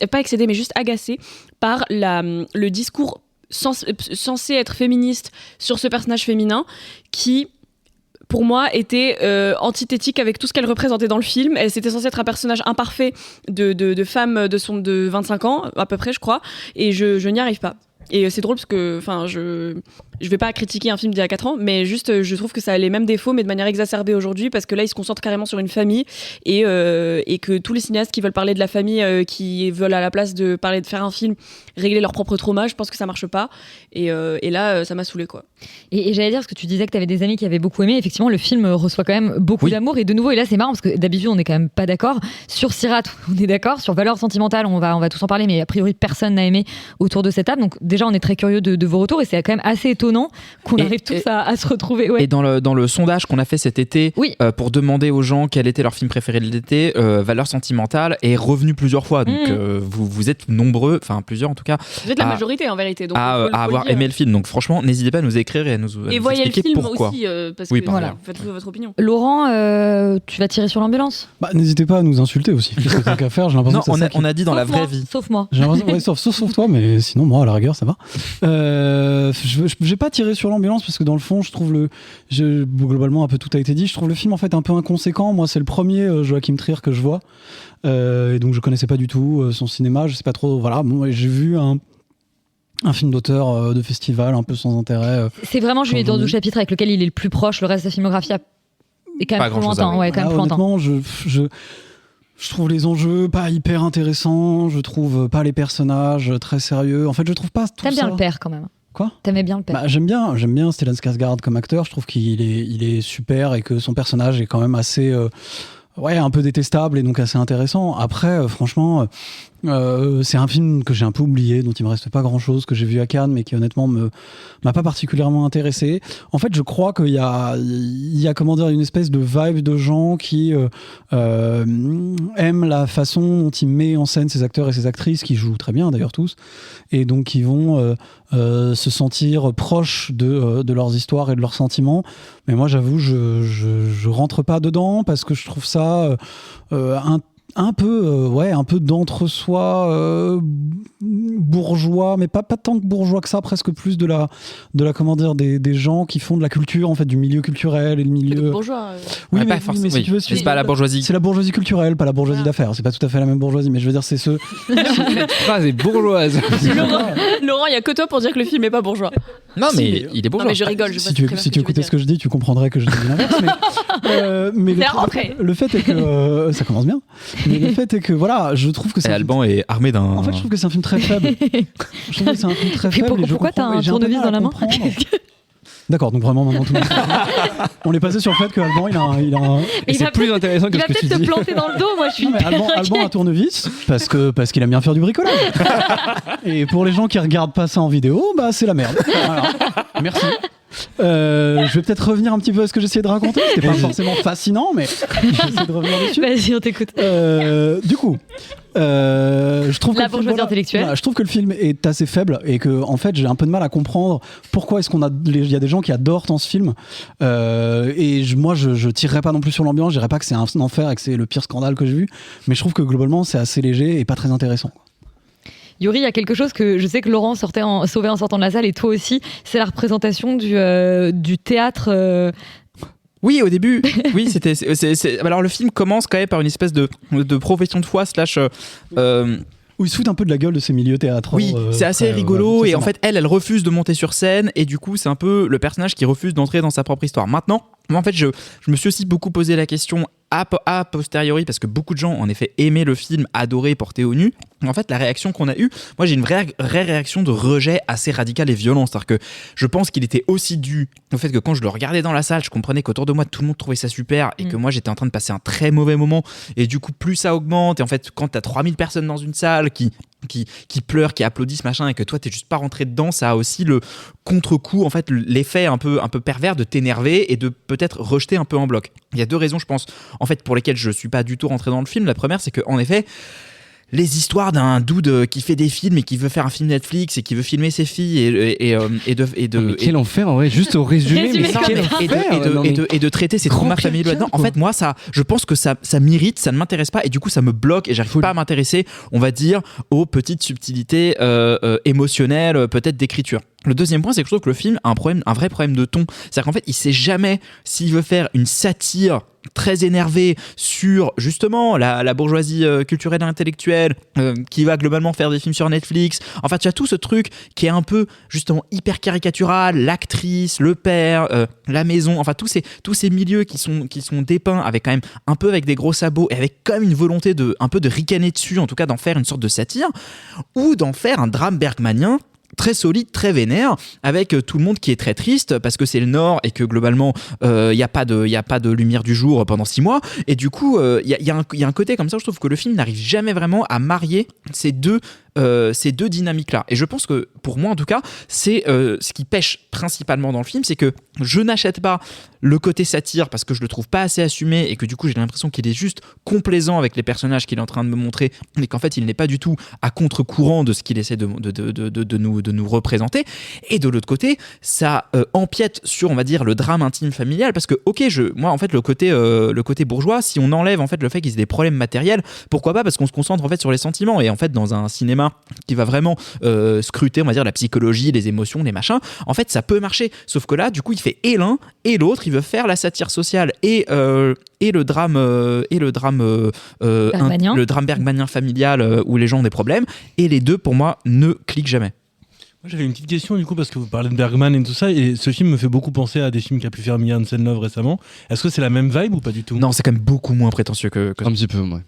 pas excédée, mais juste agacée par le discours censé être féministe sur ce personnage féminin qui, pour moi, était antithétique avec tout ce qu'elle représentait dans le film. C'était censé être un personnage imparfait de femme de 25 ans, à peu près, je crois, et je n'y arrive pas. Et c'est drôle parce que, je vais pas critiquer un film d'il y a 4 ans, mais juste je trouve que ça a les mêmes défauts, mais de manière exacerbée aujourd'hui, parce que là, ils se concentrent carrément sur une famille et que tous les cinéastes qui veulent parler de la famille, qui veulent à la place de parler de faire un film, régler leur propre trauma, je pense que ça marche pas. Et là, ça m'a saoulée, quoi. Et j'allais dire, parce que tu disais que tu avais des amis qui avaient beaucoup aimé. Effectivement, le film reçoit quand même beaucoup d'amour. Et de nouveau, et là, c'est marrant parce que d'habitude, on n'est quand même pas d'accord. Sur Sirat, on est d'accord. Sur Valeurs sentimentales, on va tous en parler, mais a priori, personne n'a aimé autour de cette table. Donc, déjà, on est très curieux de vos retours et c'est quand même assez étonnant qu'on arrive tous à se retrouver. Ouais. Et dans le sondage qu'on a fait cet été, pour demander aux gens quel était leur film préféré de l'été, Valeurs sentimentales est revenu plusieurs fois. Donc, vous êtes nombreux, enfin plusieurs en tout cas. Vous êtes la majorité en vérité. Donc à avoir aimé le film. Donc, franchement, n'hésitez pas à nous écrire et à nous voyez expliquer le film pourquoi. aussi, parce que voilà, faites votre opinion. Laurent, tu vas tirer sur l'ambulance ? N'hésitez pas à nous insulter aussi. Qu'est-ce que t'as qu'à faire ? J'ai l'impression que c'est on a dit dans la vraie vie. Sauf moi. J'ai l'impression, sauf toi, mais sinon, moi, à la rigueur, ça va. J'ai pas tiré sur l'ambulance parce que dans le fond, je trouve globalement, un peu tout a été dit. Je trouve le film en fait un peu inconséquent. Moi, c'est le premier Joachim Trier que je vois. Et donc, je connaissais pas du tout son cinéma. Je sais pas trop. Voilà, bon, j'ai vu un film d'auteur de festival un peu sans intérêt. C'est vraiment Julie Dordoux chapitre avec lequel il est le plus proche. Le reste de sa filmographie est quand même plus lointain. Ouais, quand même plus honnêtement, je trouve les enjeux pas hyper intéressants. Je trouve pas les personnages très sérieux. En fait, je trouve pas tout ça. T'aimes bien le père quand même. Quoi ? T'aimais bien le père ? J'aime bien Stellan Skarsgård comme acteur. Je trouve qu'il est super et que son personnage est quand même assez un peu détestable et donc assez intéressant. Après, franchement, c'est un film que j'ai un peu oublié, dont il me reste pas grand chose, que j'ai vu à Cannes, mais qui honnêtement m'a pas particulièrement intéressé. En fait, je crois qu'il y a comment dire, une espèce de vibe de gens qui aiment la façon dont il met en scène ces acteurs et ces actrices, qui jouent très bien d'ailleurs tous, et donc qui vont se sentir proches de leurs histoires et de leurs sentiments. Mais moi, j'avoue, je rentre pas dedans parce que je trouve ça un peu d'entre-soi bourgeois, mais pas tant que bourgeois que ça, presque plus de la comment dire, des gens qui font de la culture, en fait, du milieu culturel et le milieu bourgeois. Oui, ouais, mais si tu veux, c'est pas la bourgeoisie. C'est la bourgeoisie culturelle, pas la bourgeoisie d'affaires. C'est pas tout à fait la même bourgeoisie, mais je veux dire, c'est ce. Cette phrase est bourgeoise. Laurent, il y a que toi pour dire que le film est pas bourgeois. Non, mais il est bourgeois. Non, mais je rigole. Si tu écoutais ce que je dis, tu comprendrais que je dis l'inverse. Mais le fait est que ça commence bien. Mais le fait est que voilà, je trouve que c'est. Alban est armé d'un. En fait, je trouve que c'est un film très faible. Je trouve que c'est un film très faible. Pourquoi t'as un tournevis dans la main ? D'accord, donc vraiment maintenant tout le monde. On est passé sur le fait que Alban il a un. Et c'est plus intéressant que ce que tu dis. Il va peut-être te planter dans le dos, moi je suis. Alban a un tournevis parce qu'il aime bien faire du bricolage. Et pour les gens qui regardent pas ça en vidéo, c'est la merde. Voilà. Merci. Je vais peut-être revenir un petit peu à ce que j'essayais de raconter. C'était pas forcément fascinant, mais j'essaie de revenir dessus. Vas-y, on t'écoute. Du coup, je trouve la bourgeoisie intellectuelle. Je trouve que le film est assez faible et que en fait j'ai un peu de mal à comprendre pourquoi est-ce il y a des gens qui adorent tant ce film. Moi je tirerais pas non plus sur l'ambiance. Je dirais pas que c'est un enfer et que c'est le pire scandale que j'ai vu, mais je trouve que globalement c'est assez léger et pas très intéressant. Yuri, il y a quelque chose que je sais que Laurent sauvait en sortant de la salle et toi aussi, c'est la représentation du théâtre. Oui, au début. Oui, c'était. Alors le film commence quand même par une espèce de profession de foi / où il se fout un peu de la gueule de ces milieux théâtraux. Oui, c'est assez rigolo et en fait elle refuse de monter sur scène et du coup c'est un peu le personnage qui refuse d'entrer dans sa propre histoire. Maintenant, moi en fait je me suis aussi beaucoup posé la question a posteriori parce que beaucoup de gens en effet aimaient le film, adoraient, portaient au nu. En fait la réaction qu'on a eue, moi j'ai une vraie réaction de rejet assez radicale et violente. C'est-à-dire que je pense qu'il était aussi dû au fait que quand je le regardais dans la salle, je comprenais qu'autour de moi tout le monde trouvait ça super et que moi j'étais en train de passer un très mauvais moment et du coup plus ça augmente et en fait quand t'as 3000 personnes dans une salle qui pleurent, qui applaudissent machin et que toi t'es juste pas rentré dedans, ça a aussi le contre-coup, en fait l'effet un peu pervers de t'énerver et de peut-être rejeter un peu en bloc. Il y a deux raisons je pense en fait pour lesquelles je suis pas du tout rentré dans le film. La première c'est que en effet les histoires d'un dude qui fait des films et qui veut faire un film Netflix et qui veut filmer ses filles et de mais quel enfer en vrai, juste au résumé et de traiter ses traumas familiaux là-dedans. En fait moi ça je pense que ça m'irrite, ça ne m'intéresse pas et du coup ça me bloque et j'arrive pas à m'intéresser on va dire aux petites subtilités émotionnelles peut-être d'écriture. Le deuxième point, c'est que je trouve que le film a un vrai problème de ton. C'est-à-dire qu'en fait, il sait jamais s'il veut faire une satire très énervée sur justement la bourgeoisie culturelle et intellectuelle qui va globalement faire des films sur Netflix. Enfin, tu as tout ce truc qui est un peu justement hyper caricatural, l'actrice, le père, la maison, enfin tous ces milieux qui sont dépeints avec quand même un peu avec des gros sabots et avec quand même une volonté un peu de ricaner dessus, en tout cas d'en faire une sorte de satire ou d'en faire un drame bergmanien très solide, très vénère, avec tout le monde qui est très triste parce que c'est le Nord et que globalement il n'y a pas de lumière du jour pendant 6 mois, et du coup il y a un côté comme ça où je trouve que le film n'arrive jamais vraiment à marier ces deux dynamiques-là. Et je pense que, pour moi en tout cas, c'est ce qui pêche principalement dans le film, c'est que je n'achète pas le côté satire parce que je le trouve pas assez assumé et que du coup j'ai l'impression qu'il est juste complaisant avec les personnages qu'il est en train de me montrer, mais qu'en fait il n'est pas du tout à contre-courant de ce qu'il essaie de nous représenter. Et de l'autre côté, ça empiète sur, on va dire, le drame intime familial, parce que moi en fait le côté bourgeois, si on enlève en fait le fait qu'ils aient des problèmes matériels, pourquoi pas, parce qu'on se concentre en fait sur les sentiments, et en fait dans un cinéma qui va vraiment scruter, on va dire, la psychologie, les émotions, les machins, en fait ça peut marcher. Sauf que là, du coup, il fait et l'un et l'autre. Il veut faire la satire sociale et le drame bergmanien familial où les gens ont des problèmes. Et les deux, pour moi, ne cliquent jamais. Moi, j'avais une petite question du coup, parce que vous parlez de Bergman et tout ça, et ce film me fait beaucoup penser à des films qu'a pu faire Mia Hansen-Løve récemment. Est-ce que c'est la même vibe ou pas du tout ? Non, c'est quand même beaucoup moins prétentieux que un petit peu, ouais.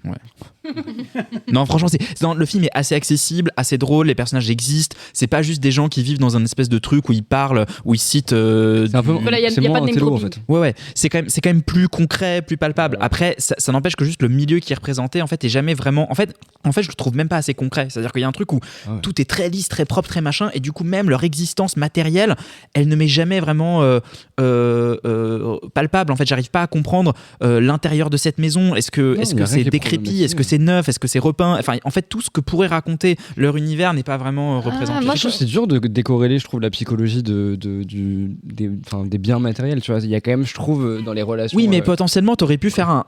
Non, franchement, le film est assez accessible, assez drôle, les personnages existent, c'est pas juste des gens qui vivent dans un espèce de truc où ils parlent, où ils citent c'est un peu voilà, y a pas de intello en fait. Ouais, c'est quand même plus concret, plus palpable. Après, ça n'empêche que juste le milieu qui est représenté en fait est jamais vraiment, en fait je le trouve même pas assez concret. C'est-à-dire qu'il y a un truc où tout est très lisse, très propre, très machin, et du coup même leur existence matérielle, elle ne m'est jamais vraiment palpable. En fait, j'arrive pas à comprendre l'intérieur de cette maison. Est-ce que c'est décrépit, est-ce que c'est neuf, est-ce que c'est repeint, enfin en fait tout ce que pourrait raconter leur univers n'est pas vraiment représenté. Moi je trouve que c'est dur de décorréler, je trouve, la psychologie des biens matériels, tu vois. Il y a quand même, je trouve, dans les relations. Oui, mais potentiellement t'aurais pu faire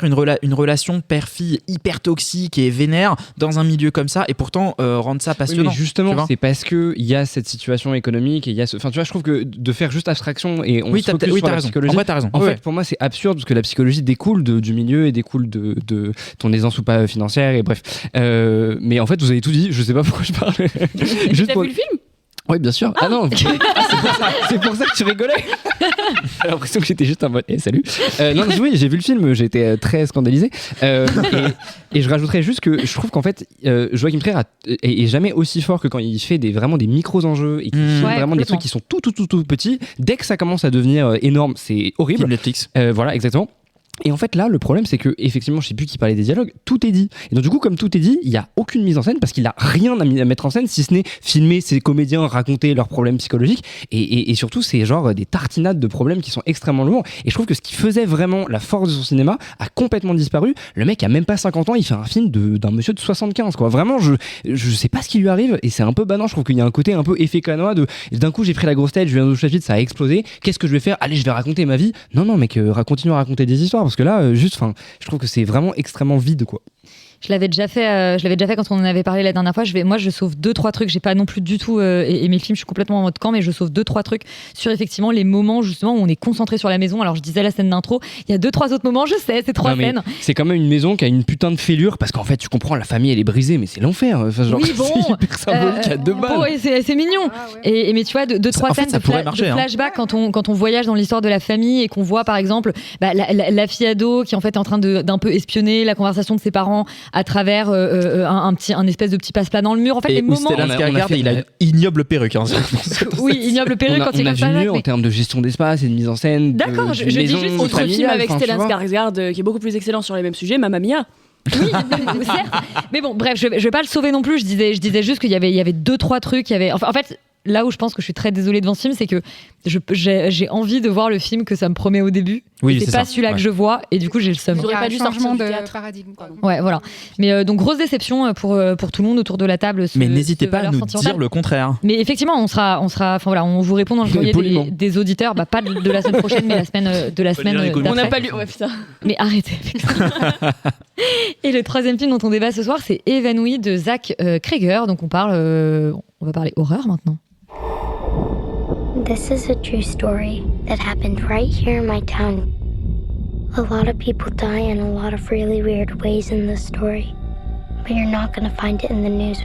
une relation père-fille hyper toxique et vénère dans un milieu comme ça, et pourtant rendre ça passionnant. Oui, mais justement, c'est parce que il y a cette situation économique et il y a enfin tu vois, je trouve que de faire juste abstraction et on se focus sur la psychologie. En vrai, t'as raison. En fait, pour moi, c'est absurde parce que la psychologie découle du milieu et découle de ton aisance ou pas financière, et bref. Mais en fait, vous avez tout dit. Je sais pas pourquoi je parle. Juste t'as vu le film ? Oui, bien sûr. Ah non, c'est pour ça que tu rigolais. J'ai l'impression que j'étais juste en mode salut. Non, oui, j'ai vu le film, j'ai été très scandalisé. Et je rajouterais juste que je trouve qu'en fait, Joachim Trier est jamais aussi fort que quand il fait vraiment des micros enjeux et qu'il filme vraiment des trucs qui sont tout petits. Dès que ça commence à devenir énorme, c'est horrible. Film Netflix. Voilà, exactement. Et en fait là le problème c'est que effectivement, je sais plus qui parlait des dialogues, tout est dit, et donc du coup comme tout est dit, il y a aucune mise en scène parce qu'il a rien à mettre en scène si ce n'est filmer ses comédiens raconter leurs problèmes psychologiques, et surtout c'est genre des tartinades de problèmes qui sont extrêmement lourds, et je trouve que ce qui faisait vraiment la force de son cinéma a complètement disparu. Le mec a même pas 50 ans, il fait un film d'un monsieur de 75 quoi. Vraiment je sais pas ce qui lui arrive, et c'est un peu banal. Je trouve qu'il y a un côté un peu effet canois d'un coup j'ai pris la grosse tête, je viens au chapitre, ça a explosé, qu'est-ce que je vais faire, allez je vais raconter ma vie. Non mec, continue à raconter des histoires, parce que là je trouve que c'est vraiment extrêmement vide quoi. Je l'avais déjà fait quand on en avait parlé la dernière fois. Moi, je sauve 2-3 trucs. J'ai pas non plus du tout aimé le film. Je suis complètement en mode camp, mais je sauve 2-3 trucs sur effectivement les moments justement où on est concentré sur la maison. Alors, je disais la scène d'intro. Il y a 2-3 autres moments. Je sais, c'est 3 scènes. C'est quand même une maison qui a une putain de fêlure, parce qu'en fait, tu comprends, la famille elle est brisée, mais c'est l'enfer. Enfin, genre, oui, bon, c'est hyper symbolique à 2 balles. Bon, et c'est mignon. Ah, ouais. Mais tu vois, 2-3 scènes de flashback quand on voyage dans l'histoire de la famille et qu'on voit par exemple la fille ado qui en fait est en train d'un peu espionner la conversation de ses parents à travers un espèce de petit passe-plat dans le mur. En fait, et les moments. Stellan Skarsgård, il a une ignoble perruque. Hein. Oui, ignoble perruque quand il est comme ça. On a vu mieux en termes de gestion d'espace et de mise en scène. D'accord, je dis juste autre film avec Stellan Skarsgård qui est beaucoup plus excellent sur les mêmes sujets, Mamma Mia. Oui, certes. Mais bon, bref, je vais pas le sauver non plus. Je disais juste qu'il y avait 2-3 trucs. En fait, là où je pense que je suis très désolée devant ce film, c'est que j'ai envie de voir le film que ça me promet au début. Oui, c'est pas celui-là que je vois, et du coup j'ai le seum. Ils auraient pas dû changement sortir du de théâtre. paradigme. Quoi. Ouais, voilà. Mais donc grosse déception pour tout le monde autour de la table. Mais n'hésitez pas à nous dire le contraire. Mais effectivement, enfin voilà, on vous répond dans le courrier des auditeurs, pas de la semaine prochaine, mais la semaine d'après. On n'a pas lu. Ouais, putain. Mais arrêtez. Et le troisième film dont on débat ce soir, c'est Évanoui de Zach Cregger. Donc on va parler horreur maintenant. This is a true story that happened right here in my town. A lot of people die in a lot of really weird ways in this story, but you're not going to find it in the news.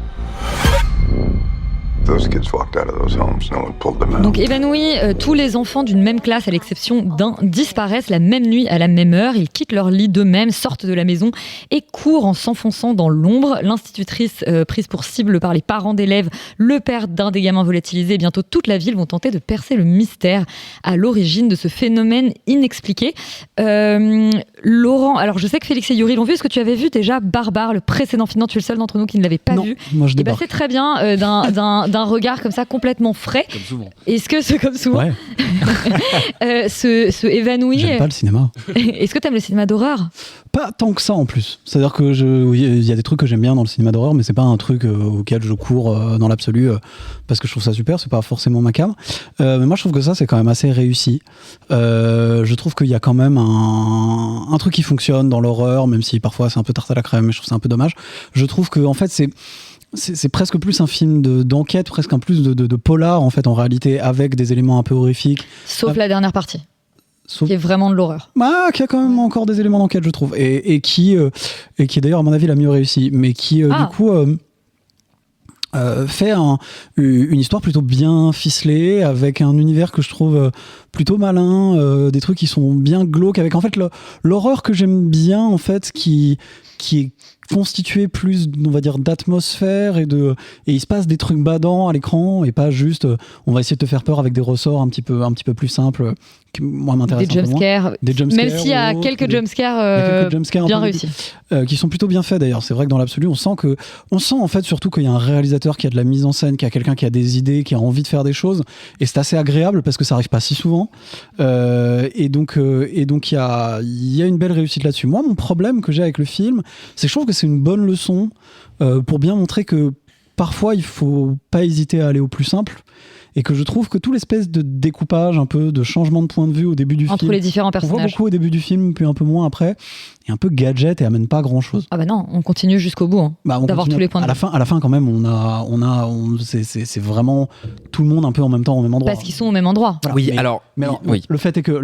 Those kids walked out of those homes, no one pulled them out. Donc évanoui, tous les enfants d'une même classe, à l'exception d'un, disparaissent la même nuit à la même heure. Ils quittent leur lit d'eux-mêmes, sortent de la maison et courent en s'enfonçant dans l'ombre. L'institutrice, prise pour cible par les parents d'élèves, le père d'un des gamins volatilisés, et bientôt toute la ville vont tenter de percer le mystère à l'origine de ce phénomène inexpliqué. Laurent, alors je sais que Félix et Yuri l'ont vu. Est-ce que tu avais vu déjà Barbare, le précédent film? Tu es le seul d'entre nous qui ne l'avait pas vu. Moi je débarque. C'est très bien d'un regard comme ça complètement frais. Comme souvent. Est-ce que c'est comme souvent? Ouais. ce évanoui. J'aime pas le cinéma. Est-ce que t'aimes le cinéma d'horreur? Pas tant que ça en plus. C'est-à-dire que il y a des trucs que j'aime bien dans le cinéma d'horreur, mais c'est pas un truc auquel je cours dans l'absolu parce que je trouve ça super. C'est pas forcément ma came. Mais moi je trouve que ça c'est quand même assez réussi. Je trouve qu'il y a quand même un truc qui fonctionne dans l'horreur, même si parfois c'est un peu tarte à la crème, mais je trouve ça un peu dommage. Je trouve que en fait c'est presque plus un film d'enquête, presque un plus de polar en fait en réalité, avec des éléments un peu horrifiques. Sauf la dernière partie, qui est vraiment de l'horreur. Qui a quand même encore des éléments d'enquête, je trouve, et qui est d'ailleurs à mon avis la mieux réussie, mais qui du coup fait une histoire plutôt bien ficelée, avec un univers que je trouve plutôt malin, des trucs qui sont bien glauques, avec en fait l'horreur que j'aime bien en fait, qui est constitué plus, on va dire, d'atmosphère et il se passe des trucs badants à l'écran et pas juste on va essayer de te faire peur avec des ressorts un petit peu plus simples qui moi m'intéressent un peu moins. Des jumpscares, même s'il y a quelques jumpscares bien réussis, qui sont plutôt bien faits d'ailleurs. C'est vrai que dans l'absolu on sent en fait surtout qu'il y a un réalisateur qui a de la mise en scène, qui a quelqu'un qui a des idées, qui a envie de faire des choses, et c'est assez agréable parce que ça arrive pas si souvent, et donc il y a une belle réussite là-dessus. Moi mon problème que j'ai avec le film, c'est que je trouve que c'est une bonne leçon pour bien montrer que parfois il faut pas hésiter à aller au plus simple, et que je trouve que tout l'espèce de découpage, un peu de changement de point de vue au début du film, entre les différents personnages, on voit beaucoup au début du film puis un peu moins après, et un peu gadget et amène pas grand chose. Ah bah non, on continue jusqu'au bout, d'avoir tous les points de vue. À la fin quand même c'est vraiment tout le monde un peu en même temps au même endroit, parce qu'ils sont au même endroit. Voilà. Oui, oui. Le fait est que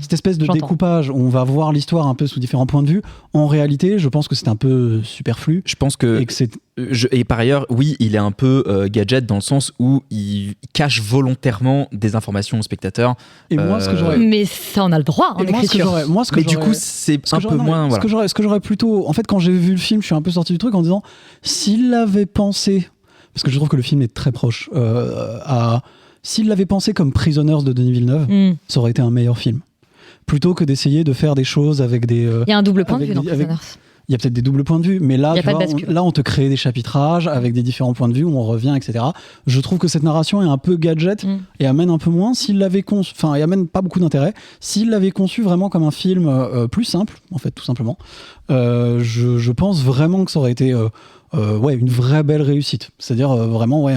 cette espèce de découpage, on va voir l'histoire un peu sous différents points de vue. En réalité, je pense que c'est un peu superflu. Je pense que et par ailleurs, oui, il est un peu gadget dans le sens où il cache volontairement des informations aux spectateurs. Et moi, ce que j'aurais... Mais ça, on a le droit en écriture. Mais du coup, c'est un peu moins. Voilà. Ce que j'aurais plutôt... En fait, quand j'ai vu le film, je suis un peu sorti du truc en disant, s'il l'avait pensé... Parce que je trouve que le film est très proche s'il l'avait pensé comme Prisoners de Denis Villeneuve, ça aurait été un meilleur film. Plutôt que d'essayer de faire des choses avec des... Il y a un double point de vue dans Prisoners. Il y a peut-être des doubles points de vue, mais là, on te crée des chapitrages avec des différents points de vue où on revient, etc. Je trouve que cette narration est un peu gadget et amène un peu moins. S'il l'avait et amène pas beaucoup d'intérêt. S'il l'avait conçu vraiment comme un film plus simple, en fait, tout simplement, je pense vraiment que ça aurait été une vraie belle réussite. C'est-à-dire vraiment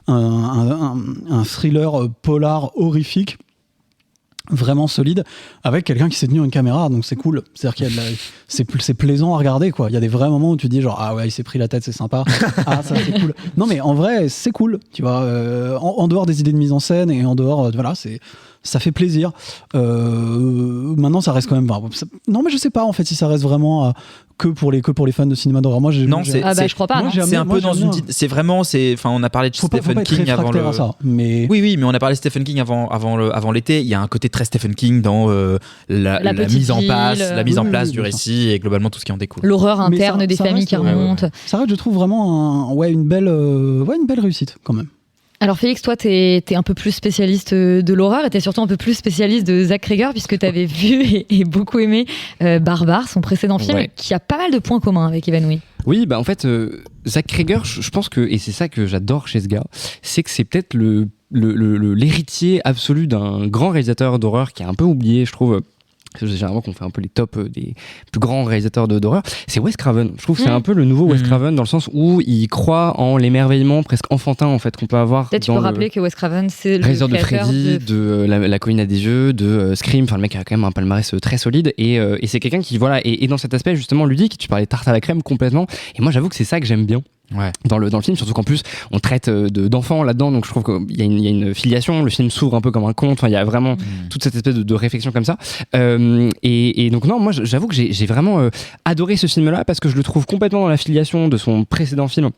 un thriller polar horrifique, vraiment solide, avec quelqu'un qui s'est tenu une caméra, donc c'est cool. C'est-à-dire qu'il y a c'est plaisant à regarder, quoi. Il y a des vrais moments où tu te dis genre ah ouais, il s'est pris la tête, c'est sympa. Ah ça c'est cool. Non mais en vrai c'est cool, tu vois. En dehors des idées de mise en scène et en dehors ça fait plaisir. Maintenant ça reste quand même. Non mais je sais pas en fait si ça reste vraiment que pour les fans de cinéma d'horreur. Moi, je crois pas. C'est un peu dans une. C'est vraiment, enfin, on a parlé de Stephen King avant le. Mais... Oui, mais on a parlé de Stephen King avant l'été. Il y a un côté très Stephen King dans la mise en place du récit et globalement tout ce qui en découle. L'horreur interne des familles qui remontent. Ça reste, je trouve vraiment une belle réussite quand même. Alors Félix, toi t'es un peu plus spécialiste de l'horreur et t'es surtout un peu plus spécialiste de Zach Cregger puisque t'avais vu et beaucoup aimé Barbare, son précédent film, qui a pas mal de points communs avec Évanoui. Oui, bah en fait, Zach Cregger, je pense que, et c'est ça que j'adore chez ce gars, c'est que c'est peut-être l'héritier absolu d'un grand réalisateur d'horreur qui est un peu oublié, je trouve. généralement qu'on fait un peu les tops des plus grands réalisateurs d'horreur, c'est Wes Craven. Je trouve que c'est un peu le nouveau Wes Craven dans le sens où il croit en l'émerveillement presque enfantin en fait qu'on peut avoir. Peut-être tu peux rappeler que Wes Craven c'est le réalisateur de créateur Freddy, de la colline à des yeux, de Scream. Enfin le mec a quand même un palmarès très solide et c'est quelqu'un qui voilà est dans cet aspect justement ludique. Tu parlais de tarte à la crème complètement et moi j'avoue que c'est ça que j'aime bien. Ouais. Dans le film, surtout qu'en plus on traite d'enfants là-dedans, donc je trouve qu'il y a une filiation, le film s'ouvre un peu comme un conte, enfin, il y a vraiment toute cette espèce de réflexion comme ça et donc non, moi j'avoue que j'ai vraiment adoré ce film-là parce que je le trouve complètement dans la filiation de son précédent film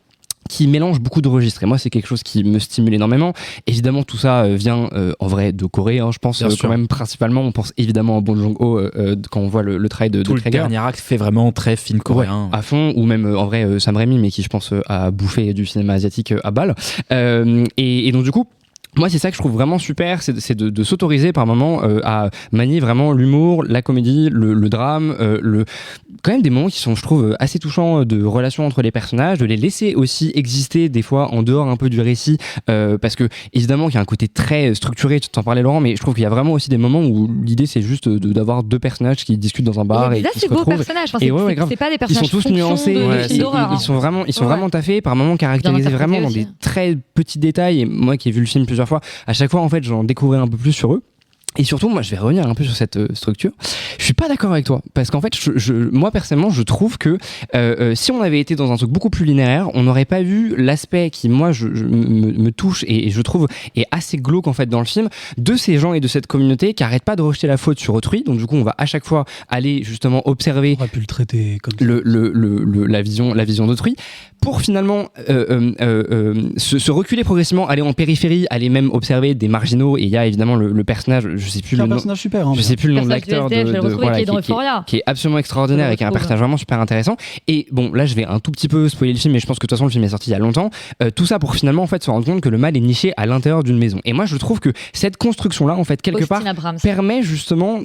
qui mélange beaucoup de registres et moi c'est quelque chose qui me stimule énormément. Évidemment tout ça vient en vrai de Corée, je pense quand même principalement. On pense évidemment à Bong Joon-ho quand on voit le travail de tout le dernier acte fait vraiment très film coréen à fond, ou même en vrai Sam Raimi mais qui je pense a bouffé du cinéma asiatique à balle et donc du coup moi c'est ça que je trouve vraiment super, c'est de s'autoriser par moments à manier vraiment l'humour, la comédie, le drame, quand même des moments qui sont je trouve assez touchants de relations entre les personnages, de les laisser aussi exister des fois en dehors un peu du récit parce que évidemment qu'il y a un côté très structuré, tu t'en parlais Laurent, mais je trouve qu'il y a vraiment aussi des moments où l'idée c'est juste d'avoir deux personnages qui discutent dans un bar et qui se retrouvent. Personnages. Et c'est pas des personnages ils sont tous nuancés, ils sont vraiment taffés, par moments caractérisés vraiment dans des très petits détails et moi qui ai vu le film plusieurs fois, à chaque fois en fait j'en découvrais un peu plus sur eux. Et surtout, moi, je vais revenir un peu sur cette structure. Je suis pas d'accord avec toi, parce qu'en fait, moi personnellement, je trouve que si on avait été dans un truc beaucoup plus linéaire, on n'aurait pas vu l'aspect qui, moi, me touche et je trouve est assez glauque en fait dans le film, de ces gens et de cette communauté qui arrêtent pas de rejeter la faute sur autrui. Donc du coup, on va à chaque fois aller justement observer. On aurait pu le traiter comme la vision d'autrui, pour finalement se reculer progressivement, aller en périphérie, aller même observer des marginaux. Et il y a évidemment le personnage. Je sais plus le nom. Super, je sais plus le nom de l'acteur qui est absolument extraordinaire et qui a un personnage vraiment super intéressant. Et bon, là, je vais un tout petit peu spoiler le film, mais je pense que de toute façon, le film est sorti il y a longtemps. Tout ça pour finalement en fait se rendre compte que le mal est niché à l'intérieur d'une maison. Et moi, je trouve que cette construction-là, en fait, quelque part, permet justement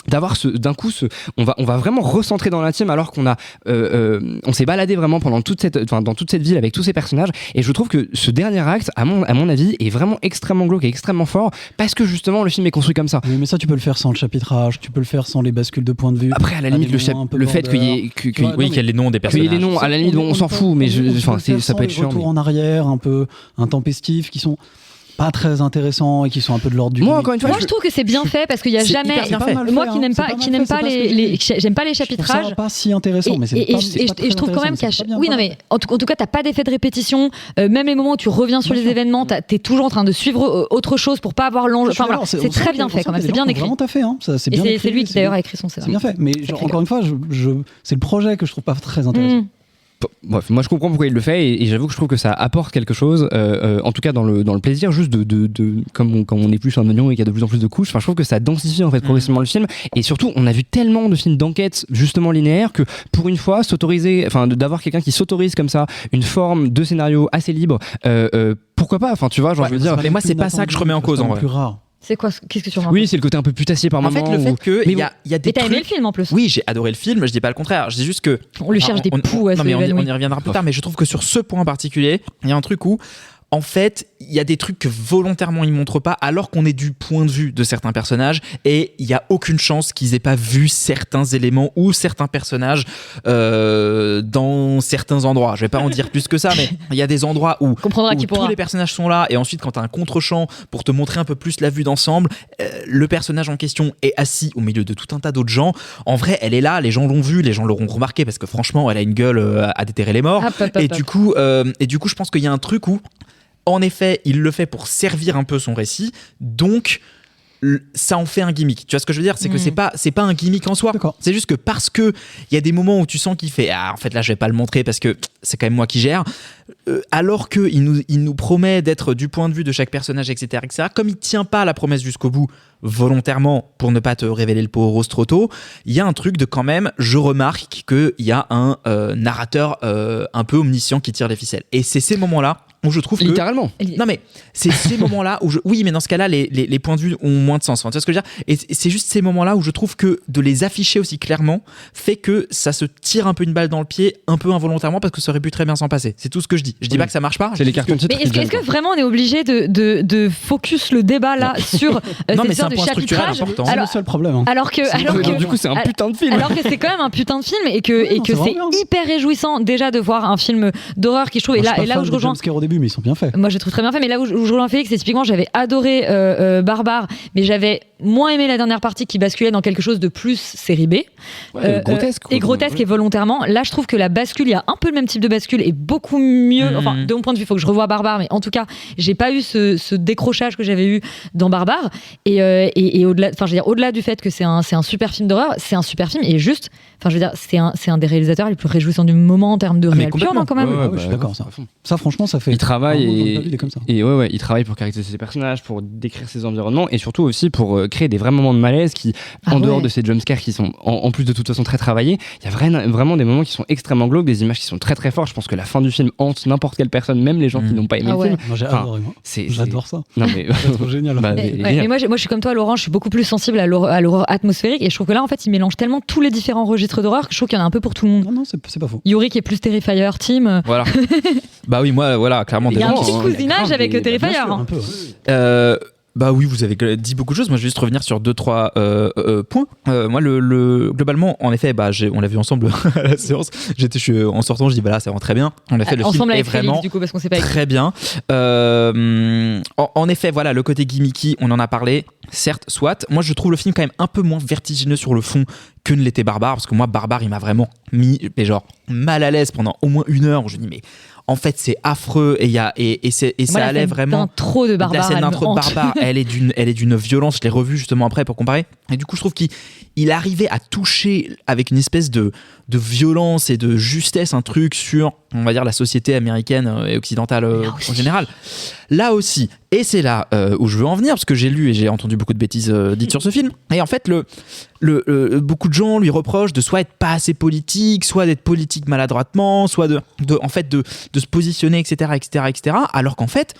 d'avoir d'un coup on va vraiment recentrer dans l'intime alors qu'on a on s'est baladé vraiment pendant dans toute cette ville avec tous ces personnages et je trouve que ce dernier acte à mon avis est vraiment extrêmement glauque et extrêmement fort parce que justement le film est construit comme ça. Oui, mais ça tu peux le faire sans le chapitrage, tu peux le faire sans les bascules de point de vue. Après à la limite le fait qu'il y ait les noms des personnages, qu'il y ait les noms à la limite on s'en fout mais ça peut être chiant. Retour en arrière un peu intempestifs qui sont pas très intéressants et qui sont un peu de l'ordre du moi je trouve que c'est bien fait parce qu'il y a jamais moi qui n'aime pas j'aime pas les chapitrages, c'est pas si intéressant mais et je trouve quand même oui non mais en tout cas t'as pas d'effet de répétition, même les moments où tu reviens sur les événements t'es toujours en train de suivre autre chose pour pas avoir l'enjeu, enfin voilà, c'est très bien fait quand même, c'est bien écrit, vraiment t'as fait c'est bien écrit, c'est lui qui d'ailleurs a écrit son scénario, c'est bien fait mais encore une fois c'est le projet que je trouve pas très intéressant. Bref, moi je comprends pourquoi il le fait et j'avoue que je trouve que ça apporte quelque chose en tout cas dans le plaisir juste de comme on épluche un oignon et qu'il y a de plus en plus de couches, enfin je trouve que ça densifie en fait progressivement le film et surtout on a vu tellement de films d'enquête justement linéaires que pour une fois s'autoriser, enfin d'avoir quelqu'un qui s'autorise comme ça une forme de scénario assez libre, pourquoi pas, enfin tu vois genre je veux dire, mais moi c'est pas ça que je remets en cause en vrai. Plus rare. C'est quoi, qu'est-ce que tu remarques? Oui, c'est le côté un peu putassier par moment. En fait, le fait que il y a des trucs... t'as aimé le film en plus? Oui, j'ai adoré le film. Je dis pas le contraire. Je dis juste que on lui cherche des poux à se évanouir. On y reviendra plus tard, mais je trouve que sur ce point particulier, il y a un truc où en fait, il y a des trucs que volontairement ils montrent pas alors qu'on est du point de vue de certains personnages et il y a aucune chance qu'ils aient pas vu certains éléments ou certains personnages dans certains endroits. Je vais pas en dire plus que ça, mais il y a des endroits où tous les personnages sont là et ensuite quand t'as un contre-champ pour te montrer un peu plus la vue d'ensemble, le personnage en question est assis au milieu de tout un tas d'autres gens. En vrai, elle est là, les gens l'ont vue, les gens l'auront remarqué parce que franchement, elle a une gueule à déterrer les morts. Du coup, je pense qu'il y a un truc où en effet, il le fait pour servir un peu son récit, donc ça en fait un gimmick. Tu vois ce que je veux dire, c'est que c'est pas un gimmick en soi. D'accord. C'est juste que parce que il y a des moments où tu sens qu'il fait en fait là je vais pas le montrer parce que c'est quand même moi qui gère, alors que il nous promet d'être du point de vue de chaque personnage, etc. Comme il tient pas la promesse jusqu'au bout volontairement pour ne pas te révéler le pot rose trop tôt, il y a un truc de quand même, je remarque qu'il y a un narrateur un peu omniscient qui tire les ficelles. Et c'est ces moments-là où je trouve que littéralement. Non mais c'est ces moments-là où oui, mais dans ce cas-là, les points de vue ont moins de sens. Enfin, tu vois ce que je veux dire ? Et c'est juste ces moments-là où je trouve que de les afficher aussi clairement fait que ça se tire un peu une balle dans le pied, un peu involontairement, parce que ça aurait pu très bien s'en passer. C'est tout ce que je dis. Je dis pas que ça marche pas. C'est les cartons de titre. Mais est-ce que vraiment on est obligé de focus le débat là sur non, mais cette c'est un sorte de point structurel chapitrage important. C'est le seul problème. Hein. Alors que du coup, c'est un putain de film. Alors que c'est quand même un putain de film et que c'est hyper réjouissant déjà de voir un film d'horreur qui je trouve. Moi, et là où je rejoins. Jumpscare au début, mais ils sont bien faits. Moi, je trouve très bien fait. Mais là où je rejoins Félix, c'est typiquement, j'avais adoré Barbare, mais j'avais moins aimé la dernière partie qui basculait dans quelque chose de plus série B. Grotesque. Et grotesque et volontairement. Là, je trouve que la bascule, il y a un peu le même type de bascule et beaucoup mieux. Enfin, de mon point de vue, il faut que je revoie Barbare, mais en tout cas, j'ai pas eu ce décrochage que j'avais eu dans Barbare. Et au-delà, enfin, je veux dire, au-delà du fait que c'est un super film d'horreur, c'est un super film et juste, enfin, je veux dire, c'est un des réalisateurs les plus réjouissants du moment en termes de réel pur, non, quand même. Je suis d'accord. Ça, franchement, ça fait. Il travaille et il travaille pour caractériser ses personnages, pour décrire ses environnements et surtout aussi pour créer des vrais moments de malaise qui, en dehors de ces jumpscares qui sont en plus de toute façon très travaillés, il y a vraiment des moments qui sont extrêmement glauques, des images qui sont très très fortes. Je pense que la fin du film hante n'importe quelle personne, même les gens qui n'ont pas aimé le film. Moi, j'ai adoré. J'adore ça. Non mais c'est trop génial. Mais moi, je suis comme toi, Laurent. Je suis beaucoup plus sensible à l'horreur atmosphérique et je trouve que là, en fait, il mélange tellement tous les différents registres d'horreur que je trouve qu'il y en a un peu pour tout le monde. Non, c'est pas faux. Yuri qui est plus Terrifier team. Voilà. Bah oui, moi, voilà, clairement. Il y a un petit cousinage avec Terrifier. Bah oui, vous avez dit beaucoup de choses. Moi, je vais juste revenir sur 2-3 points. Moi, globalement, en effet, on l'a vu ensemble à la séance. En sortant, je dis, bah là, ça va très bien. En effet, le film est vraiment Félix, du coup, parce qu'on sait pas très bien. En effet, voilà, le côté gimmicky, on en a parlé. Certes, soit. Moi, je trouve le film quand même un peu moins vertigineux sur le fond que ne l'était Barbare, parce que moi, Barbare, il m'a vraiment mis, mal à l'aise pendant au moins 1 heure. Où je dis, mais en fait, c'est affreux et ça allait vraiment. D'intro de Barbare. La scène d'intro de Barbare, elle est d'une violence. Je l'ai revue justement après pour comparer. Et du coup, je trouve qu'il arrivait à toucher avec une espèce de violence et de justesse un truc sur, on va dire, la société américaine et occidentale en général. Là aussi, et c'est là où je veux en venir, parce que j'ai lu et j'ai entendu beaucoup de bêtises dites sur ce film. Et en fait, beaucoup de gens lui reprochent de soit être pas assez politique, soit d'être politique maladroitement, soit de se positionner, etc., alors qu'en fait,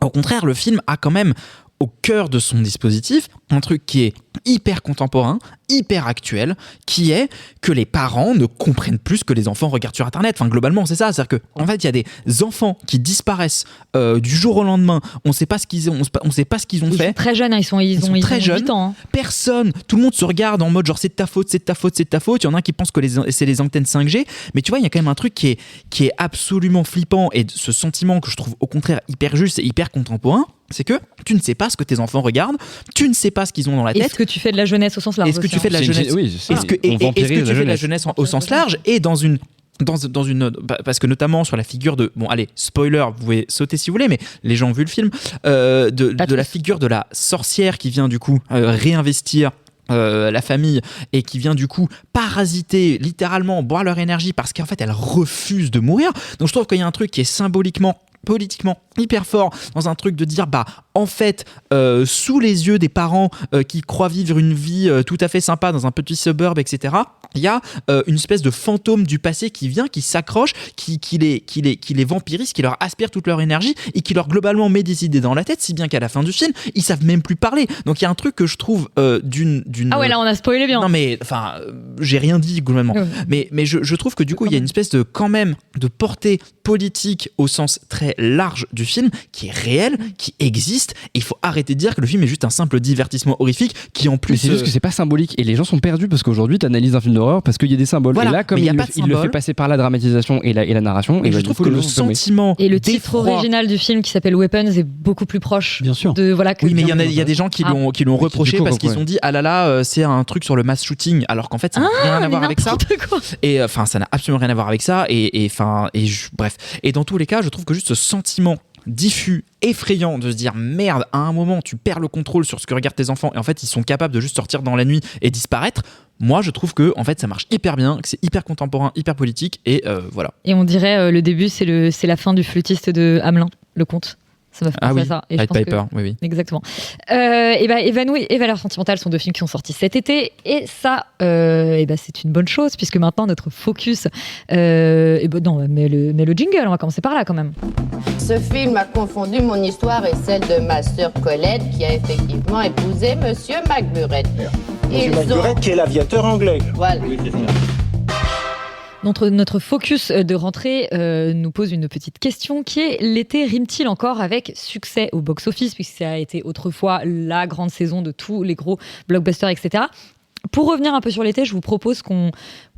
au contraire, le film a quand même au cœur de son dispositif un truc qui est hyper contemporain, hyper actuel, qui est que les parents ne comprennent plus ce que les enfants regardent sur Internet. Enfin, globalement, c'est ça. C'est-à-dire qu'en fait, il y a des enfants qui disparaissent du jour au lendemain. On ne sait pas ce qu'ils ont, on sait pas ce qu'ils ont fait. Ils sont très jeunes, ils sont très jeunes. 8 ans. Hein. Personne, tout le monde se regarde en mode genre c'est de ta faute. Il y en a un qui pense que c'est les antennes 5G. Mais tu vois, il y a quand même un truc qui est absolument flippant et ce sentiment que je trouve au contraire hyper juste et hyper contemporain. C'est que tu ne sais pas ce que tes enfants regardent, tu ne sais pas ce qu'ils ont dans la tête. Est-ce que tu fais de la jeunesse au sens large? Est-ce que tu fais de la jeunesse Est-ce que tu fais de la jeunesse au sens large et dans une parce que notamment sur la figure de spoiler, vous pouvez sauter si vous voulez, mais les gens ont vu le film de la figure de la sorcière qui vient du coup réinvestir la famille et qui vient du coup parasiter, littéralement boire leur énergie parce qu'en fait elle refuse de mourir. Donc je trouve qu'il y a un truc qui est symboliquement, politiquement hyper fort dans un truc de dire en fait sous les yeux des parents qui croient vivre une vie tout à fait sympa dans un petit suburb, etc., il y a une espèce de fantôme du passé qui vient, qui s'accroche, qui les vampirise, qui leur aspire toute leur énergie et qui leur globalement met des idées dans la tête, si bien qu'à la fin du film ils savent même plus parler. Donc il y a un truc que je trouve d'une ah ouais, là on a spoilé bien. Non mais enfin j'ai rien dit globalement, mais je trouve que du coup il y a une espèce de quand même de portée politique au sens très large du film qui est réel, qui existe, et il faut arrêter de dire que le film est juste un simple divertissement horrifique qui en plus... Mais c'est juste que c'est pas symbolique et les gens sont perdus parce qu'aujourd'hui t'analyses un film d'horreur parce qu'il y a des symboles, voilà, et là comme il le fait passer par la dramatisation et la narration, et je trouve que le sentiment et le titre original du film qui s'appelle Weapons est beaucoup plus proche. Bien sûr. De, voilà, oui mais il y a des gens qui l'ont reproché parce qu'ils se sont dit ah là là c'est un truc sur le mass shooting alors qu'en fait ça n'a rien à voir avec ça. Et enfin ça n'a absolument rien à voir avec ça bref. Et dans tous les cas je trouve que juste ce sentiment diffus, effrayant de se dire merde, à un moment tu perds le contrôle sur ce que regardent tes enfants et en fait ils sont capables de juste sortir dans la nuit et disparaître. Moi je trouve que en fait ça marche hyper bien, que c'est hyper contemporain, hyper politique et voilà. Et on dirait le début c'est la fin du flûtiste de Hamelin, le conte. Ça m'a fait Ah penser oui, à ça. Et je Pied pense Piper, que... oui. Exactement. Évanoui et Valeurs sentimentales sont 2 films qui sont sortis cet été. Et ça, c'est une bonne chose, puisque maintenant, notre focus... mais le jingle, on va commencer par là quand même. Ce film a confondu mon histoire et celle de ma sœur Colette, qui a effectivement épousé Monsieur McBurett. Monsieur McBurett, qui est l'aviateur anglais. Voilà. Notre focus de rentrée nous pose une petite question qui est: l'été rime-t-il encore avec succès au box-office, puisque ça a été autrefois la grande saison de tous les gros blockbusters, etc. Pour revenir un peu sur l'été, je vous propose qu'on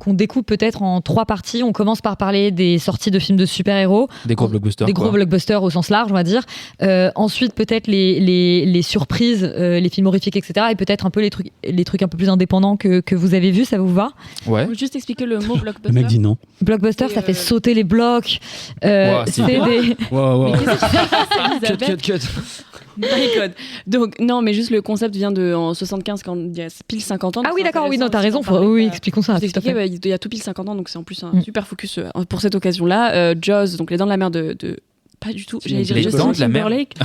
découpe peut-être en 3 parties. On commence par parler des sorties de films de super-héros. Des gros blockbusters. Des gros blockbusters au sens large, on va dire. Ensuite, peut-être les surprises, les films horrifiques, etc. Et peut-être un peu les trucs un peu plus indépendants que vous avez vus. Ça vous va? Ouais. Faut juste expliquer le mot blockbuster. Le mec dit non. Blockbuster, ça fait sauter les blocs. C'est des... Wow. Mais qu'est-ce que tu fais, Elisabeth Cut. My God. Donc, non, mais juste le concept vient en 75, quand il y a pile 50 ans. Ah oui, d'accord, oui, non, t'as raison. Oui, expliquons ça. Il y a tout pile 50 ans, donc c'est en plus un super focus pour cette occasion-là. Jaws, donc Les Dents de la Mer de pas du tout. J'allais dire Justin Timberlake.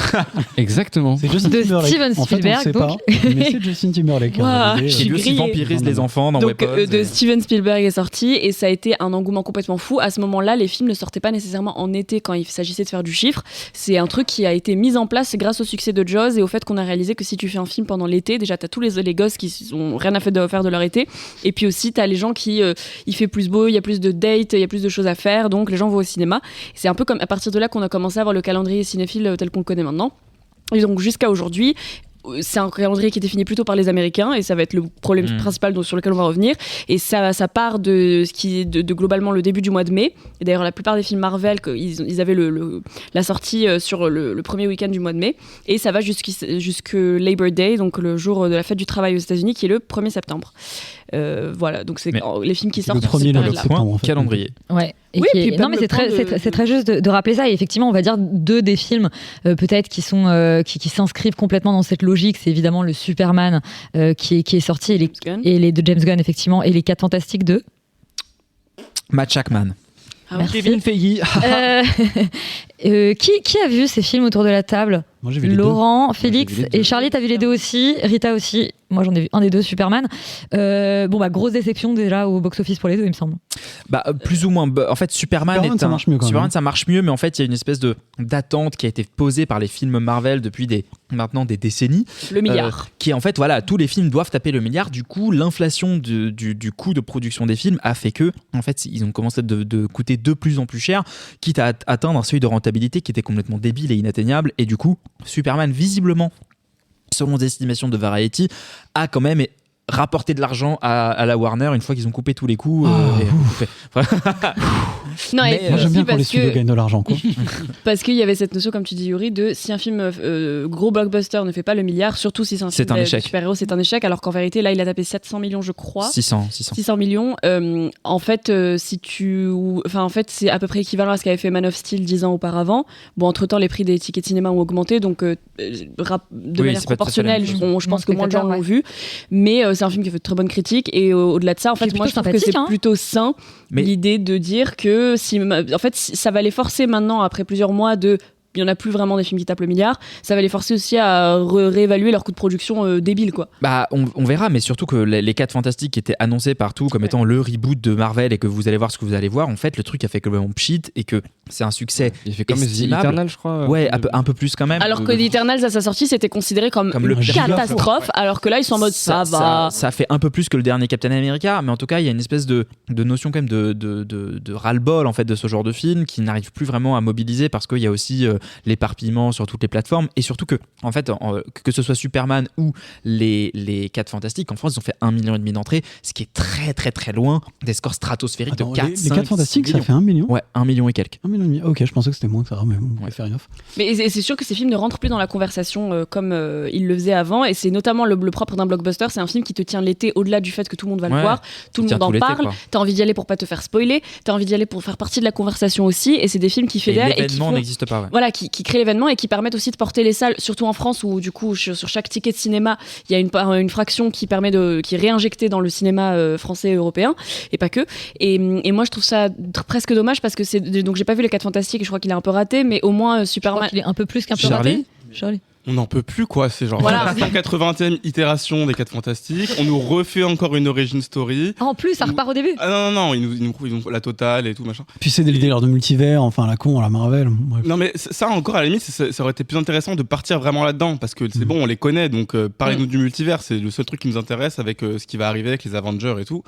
Exactement. C'est Justin de Timberlake. Steven Spielberg. En fait, on ne sait pas, mais c'est Justin Timberlake. Wow, Qui lui aussi vampirise les enfants dans donc, Weapons. de Steven Spielberg est sorti et ça a été un engouement complètement fou. À ce moment-là, les films ne sortaient pas nécessairement en été quand il s'agissait de faire du chiffre. C'est un truc qui a été mis en place grâce au succès de Jaws et au fait qu'on a réalisé que si tu fais un film pendant l'été, déjà t'as tous les gosses qui ont rien à faire de leur été, et puis aussi t'as les gens qui il fait plus beau, il y a plus de dates, il y a plus de choses à faire, donc les gens vont au cinéma. C'est un peu comme à partir de là qu'on a commencé à avoir le calendrier cinéphile tel qu'on le connaît maintenant. Et donc jusqu'à aujourd'hui, c'est un calendrier qui est défini plutôt par les Américains et ça va être le problème principal sur lequel on va revenir. Et ça part de ce qui est de globalement le début du mois de mai. Et d'ailleurs, la plupart des films Marvel, ils avaient la sortie sur le premier week-end du mois de mai. Et ça va jusque Labor Day, donc le jour de la fête du travail aux États-Unis, qui est le 1er septembre. Voilà, donc c'est les films qui sortent. Le premier le septembre, point en fait. calendrier. Ouais. Et oui, qui est... Non, mais c'est très juste de rappeler ça. Et effectivement, on va dire 2 des films peut-être qui sont qui s'inscrivent complètement dans cette logique. C'est évidemment le Superman qui est sorti et les de James Gunn, effectivement, et les 4 Fantastiques de Matt Shackman. Kevin Feige. Qui a vu ces films autour de la table? Moi, j'ai vu les Laurent, Félix et Charlie, t'as vu les 2 aussi. Rita aussi. Moi, j'en ai vu un des 2, Superman. Grosse déception déjà au box-office pour les 2, il me semble. Plus ou moins. En fait, Superman ça marche mieux quand même. ça marche mieux, mais en fait, il y a une espèce d'attente qui a été posée par les films Marvel depuis maintenant des décennies. Le milliard. Qui est en fait, voilà, tous les films doivent taper le milliard. Du coup, l'inflation du coût de production des films a fait que, en fait, ils ont commencé de coûter de plus en plus cher, quitte à atteindre un seuil de rentabilité qui était complètement débile et inatteignable. Et du coup, Superman, visiblement, selon les estimations de Variety, a quand même rapporté de l'argent à la Warner une fois qu'ils ont coupé tous les coûts. Non, moi j'aime bien quand les studios gagnent de l'argent, quoi. Parce qu'il y avait cette notion, comme tu dis Yuri, de si un film gros blockbuster ne fait pas le milliard, surtout si c'est un film de super-héros, c'est un échec, alors qu'en vérité là il a tapé 700 millions je crois. 600 millions. En fait c'est à peu près équivalent à ce qu'avait fait Man of Steel 10 ans auparavant. Bon, entre temps les prix des tickets de cinéma ont augmenté, donc de manière proportionnelle je pense que moins de gens l'ont vu, mais c'est un film qui fait de très bonnes critiques et au-delà de ça, en fait moi je trouve que c'est plutôt sain l'idée de dire que ça va les forcer maintenant, après plusieurs mois il n'y en a plus vraiment des films qui tapent le milliard, ça va les forcer aussi à réévaluer leur coût de production débile, quoi. On verra, mais surtout que les 4 Fantastiques qui étaient annoncés partout comme étant le reboot de Marvel et que vous allez voir ce que vous allez voir, en fait le truc a fait complètement pchit et que c'est un succès. Il fait comme The Eternal, je crois. Ouais, un peu plus quand même. Alors que The Eternal à sa sortie c'était considéré comme une catastrophe, alors que là ils sont en mode ça va. Ça fait un peu plus que le dernier Captain America, mais en tout cas il y a une espèce de notion quand même de ras-le-bol en fait de ce genre de film qui n'arrive plus vraiment à mobiliser parce qu'il y a aussi l'éparpillement sur toutes les plateformes et surtout que en fait que ce soit Superman ou les 4 Fantastiques, en France ils ont fait 1,5 million d'entrées, ce qui est très très très loin des scores stratosphériques de 4, 5, les 4 Fantastiques millions. Ça fait 1 million. Ouais, 1 million et quelques. 1,5 million. Ok, je pensais que c'était moins que ça, mais bon, on va faire une offre. Mais c'est sûr que ces films ne rentrent plus dans la conversation comme ils le faisaient avant, et c'est notamment le propre d'un blockbuster. C'est un film qui te tient l'été au-delà du fait que tout le monde va le voir, tout le monde en parle, t'as envie d'y aller pour pas te faire spoiler, t'as envie d'y aller pour faire partie de la conversation aussi, et c'est des films qui fédèrent et l'événement n'existe pas. Voilà, qui créent l'événement et qui permettent aussi de porter les salles, surtout en France où du coup sur chaque ticket de cinéma il y a une fraction qui est réinjectée dans le cinéma français et européen et pas que. Et moi je trouve ça presque dommage parce que donc j'ai pas vu les 4 Fantastiques, je crois qu'il est un peu raté, mais au moins Superman. Je crois qu'il est un peu plus qu'un peu raté. Charlie. On n'en peut plus, quoi. C'est genre voilà. la 180e itération des 4 Fantastiques. On nous refait encore une origin story. En plus, ça repart au début. Ah non, ils nous la totale et tout, machin. Puis c'est des délires de multivers, enfin, la con, la Marvel. Bref. Non, mais ça, encore, à la limite, ça aurait été plus intéressant de partir vraiment là-dedans. Parce que c'est bon, on les connaît. Donc, parlez-nous du multivers. C'est le seul truc qui nous intéresse avec ce qui va arriver avec les Avengers et tout.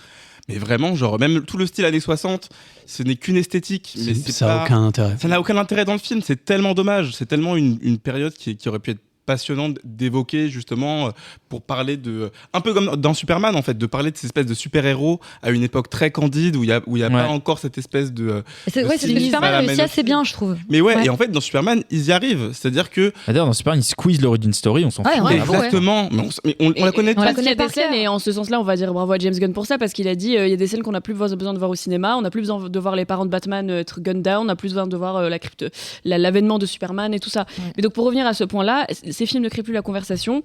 Mais vraiment, genre, même tout le style années 60, ce n'est qu'une esthétique. Mais ça n'a aucun intérêt. Ça n'a aucun intérêt dans le film. C'est tellement dommage. C'est tellement une période qui aurait pu être passionnante d'évoquer justement pour parler de un peu comme dans Superman en fait, de parler de ces espèces de super-héros à une époque très candide où il y a pas encore cette espèce de Superman réussit assez bien, je trouve. Mais et en fait dans Superman ils y arrivent, c'est-à-dire que d'ailleurs dans Superman ils squeezent l'origin story, on s'en fout. Exactement, mais on la connaît tous. Il y a des scènes et en ce sens-là on va dire bravo à James Gunn pour ça parce qu'il a dit il y a des scènes qu'on n'a plus besoin de voir au cinéma, on n'a plus besoin de voir les parents de Batman être gunned down, on n'a plus besoin de voir l'avènement de Superman et tout ça. Mais donc pour revenir à ce point-là, ces films ne créent plus la conversation.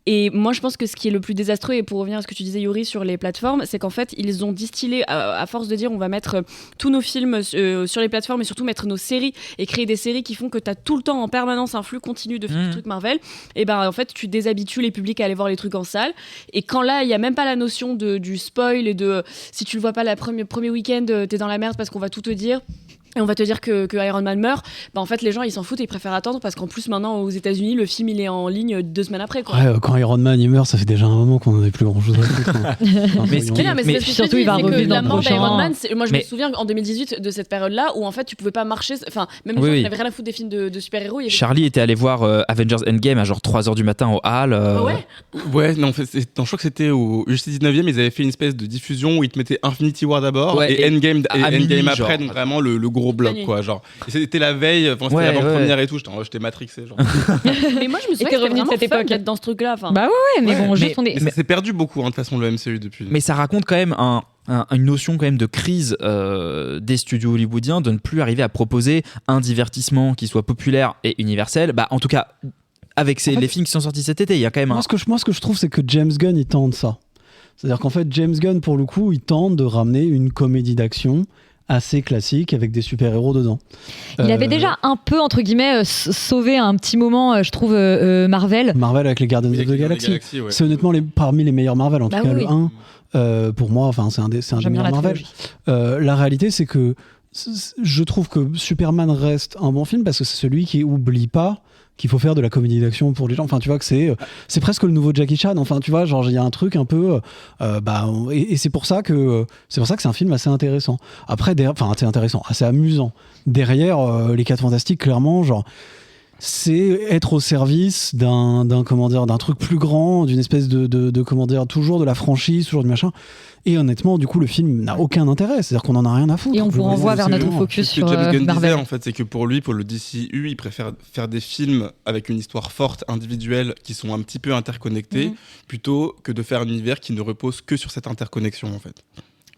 Et moi, je pense que ce qui est le plus désastreux, et pour revenir à ce que tu disais, Yuri, sur les plateformes, c'est qu'en fait, ils ont distillé, à force de dire on va mettre tous nos films sur les plateformes et surtout mettre nos séries et créer des séries qui font que tu as tout le temps en permanence un flux continu de trucs Marvel, et ben en fait, tu déshabitues les publics à aller voir les trucs en salle. Et quand là, il n'y a même pas la notion du spoil et de si tu le vois pas le premier week-end, t'es dans la merde parce qu'on va tout te dire. Et on va te dire que Iron Man meurt, bah en fait les gens ils s'en foutent et ils préfèrent attendre parce qu'en plus maintenant aux États-Unis le film il est en ligne 2 semaines après quoi. Ouais, quand Iron Man il meurt, ça fait déjà un moment qu'on n'en a plus grand chose à foutre. mais surtout il va revenir dans le prochain. Iron Man, moi je me souviens en 2018 de cette période-là où en fait tu pouvais pas marcher, enfin même les gens qui n'avaient rien à foutre des films de super-héros. Charlie était allé voir Avengers Endgame à genre 3h du matin au Hall. Ouais, non, je crois que c'était au Justice 19e, ils avaient fait une espèce de diffusion où ils te mettaient Infinity War d'abord et Endgame après, donc vraiment le gros bloc quoi, genre. Et c'était la veille, c'était l'avant-première et tout, j'étais matrixé genre. Mais moi je me souviens revenu de cette époque d'être dans ce truc là. Bah ouais, mais bon, juste on est. Ça s'est perdu beaucoup de toute façon le MCU depuis. Mais ça raconte quand même une notion quand même de crise des studios hollywoodiens de ne plus arriver à proposer un divertissement qui soit populaire et universel. Bah en tout cas avec les films qui sont sortis cet été, il y a quand même moi ce que je trouve c'est que James Gunn il tente ça. C'est-à-dire qu'en fait James Gunn pour le coup il tente de ramener une comédie d'action assez classique avec des super-héros dedans. Il avait déjà un peu, entre guillemets, sauvé un petit moment, je trouve, Marvel. Marvel avec les Guardians of the Galaxy. C'est honnêtement parmi les meilleurs Marvel, en tout cas le 1. Pour moi, c'est un des meilleurs Marvel. La réalité, c'est que je trouve que Superman reste un bon film parce que c'est celui qui oublie pas qu'il faut faire de la comédie d'action pour les gens. Enfin, tu vois que c'est presque le nouveau Jackie Chan. Enfin, tu vois, genre il y a un truc un peu, et c'est pour ça que c'est un film assez intéressant. Après, assez intéressant, assez amusant. Derrière les 4 Fantastiques, clairement, genre. C'est être au service d'un truc plus grand, d'une espèce de comment dire, toujours de la franchise, toujours du machin. Et honnêtement, du coup, le film n'a aucun intérêt. C'est-à-dire qu'on en a rien à foutre. Et on vous renvoie vers notre focus sur James Marvel. Disait, en fait, c'est que pour lui, pour le DCU, il préfère faire des films avec une histoire forte, individuelle, qui sont un petit peu interconnectés, plutôt que de faire un univers qui ne repose que sur cette interconnexion, en fait.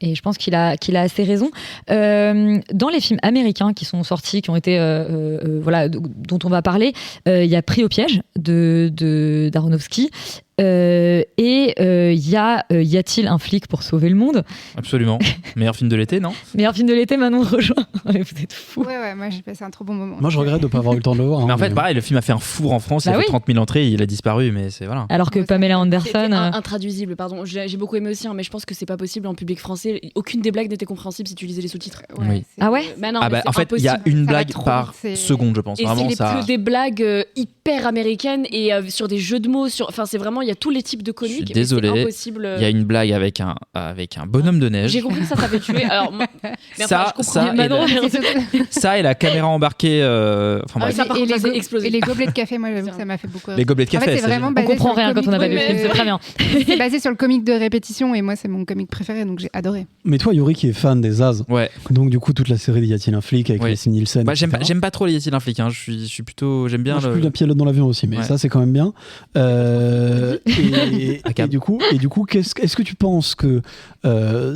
Et je pense qu'il a assez raison. Dans les films américains qui sont sortis, qui ont été, dont on va parler, il y a Pris au piège d'Aronofsky. Y a-t-il un flic pour sauver le monde ? Absolument. Meilleur film de l'été, non ? Meilleur film de l'été, Manon rejoint. Vous êtes fous. Ouais, moi j'ai passé un trop bon moment. Moi je regrette de ne pas avoir eu le temps de le voir. Mais en fait, pareil, le film a fait un four en France, il a fait 30 000 entrées, il a disparu, mais c'est voilà. Alors que Pamela Anderson. Intraduisible, pardon. J'ai beaucoup aimé aussi, mais je pense que c'est pas possible en public français. Aucune des blagues n'était compréhensible si tu lisais les sous-titres. Oui. Ah ouais ? En fait, il y a une blague par seconde, je pense. Et vraiment, c'est que des blagues hyper américaines et sur des jeux de mots. Enfin, c'est vraiment, il y a tous les types de comiques. Je suis désolé, il y a une blague avec un bonhomme de neige. J'ai compris que ça t'avait tué. Alors, ça et la caméra embarquée. Et les gobelets de café, moi j'avoue que ça m'a fait beaucoup rire. Les gobelets de café, en fait, c'est vraiment basé on comprend rien quand on n'a pas vu le film, c'est très bien. C'est basé sur le comique de répétition et moi c'est mon comique préféré donc j'ai adoré. Mais toi, Yuri, qui est fan des As, donc du coup toute la série de Y a-t-il un flic avec Leslie Nielsen. J'aime pas trop les Y a-t-il un flic. Je suis plutôt, j'aime bien. Moi, je suis plus la pilote dans l'avion aussi, mais ça c'est quand même bien. Et du coup, est-ce que tu penses que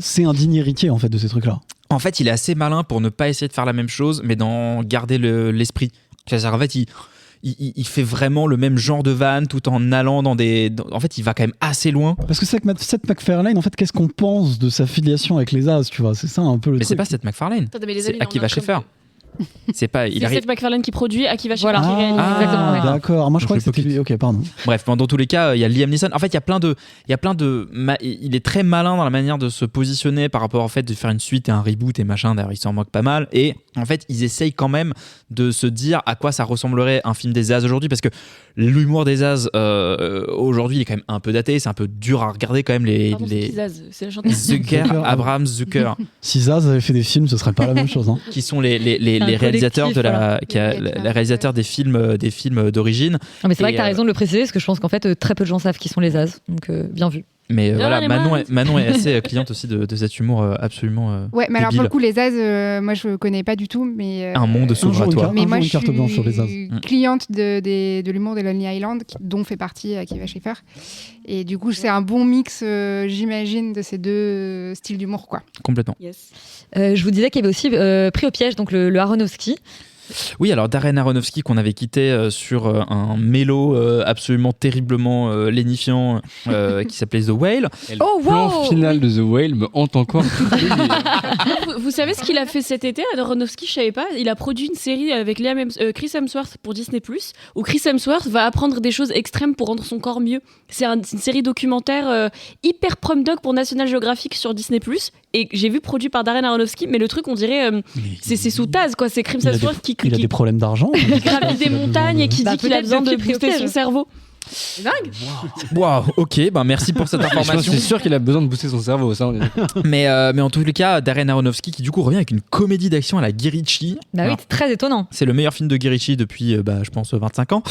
c'est un digne héritier en fait de ces trucs-là ? En fait, il est assez malin pour ne pas essayer de faire la même chose, mais d'en garder l'esprit. C'est-à-dire en fait, il fait vraiment le même genre de vanne tout en allant en fait, il va quand même assez loin. Parce que Seth MacFarlane, en fait, qu'est-ce qu'on pense de sa filiation avec les As, tu vois? C'est ça un peu le Mais truc. c'est pas Seth MacFarlane, c'est Akiva Schaffer. C'est pas. C'est Seth MacFarlane qui produit, Akiva Schaffer qui réalise. Exactement, ouais. D'accord. Moi, je crois que c'était lui. Ok, pardon. Bref, dans tous les cas, il y a Liam Neeson. En fait, il est très malin dans la manière de se positionner par rapport au fait de faire une suite et un reboot et machin. D'ailleurs, il s'en moque pas mal. Et en fait, ils essayent quand même de se dire à quoi ça ressemblerait un film des As aujourd'hui, parce que l'humour des As aujourd'hui, il est quand même un peu daté. C'est un peu dur à regarder quand même C'est la chanteuse. Abraham Zucker. Si Zaz avait fait des films, ce serait pas la même chose. Hein. Qui sont les réalisateurs la réalisateur des films d'origine. Non, mais c'est vrai que tu as raison de le préciser, parce que je pense qu'en fait très peu de gens savent qui sont les As, donc bien vu. Mais voilà, Manon est assez cliente aussi de cet humour absolument ouais, mais alors débile. pour le coup, les As, moi je connais pas du tout, mais un monde s'ouvre à toi. Mais moi, une carte blanche sur les As. Cliente de l'humour de Lonely Island, dont fait partie Akiva Schaffer. Et du coup, c'est un bon mix, j'imagine, de ces deux styles d'humour, quoi. Complètement. Yes. Je vous disais qu'il y avait aussi Pris au piège, donc le Aronofsky. Oui, alors Darren Aronofsky qu'on avait quitté sur un mélo absolument terriblement lénifiant qui s'appelait The Whale. Le plan final de The Whale me hante encore. Vous savez ce qu'il a fait cet été, Aronofsky? Je savais pas. Il a produit une série avec Chris Hemsworth pour Disney+, où Chris Hemsworth va apprendre des choses extrêmes pour rendre son corps mieux. C'est une série documentaire hyper prom dog pour National Geographic sur Disney+. Et j'ai vu produit par Darren Aronofsky, mais le truc, on dirait, c'est sous Taz, quoi. C'est Chris Hemsworth il a des problèmes d'argent. Qui gravit des montagnes et qui dit qu'il a besoin de booster son cerveau. C'est dingue. Waouh, ok, merci pour cette information. C'est sûr qu'il a besoin de booster son cerveau, ça. Mais en tous les cas, Darren Aronofsky qui du coup revient avec une comédie d'action à la Guy Ritchie. Bah oui, c'est très étonnant. C'est le meilleur film de Guy Ritchie depuis, je pense, 25 ans.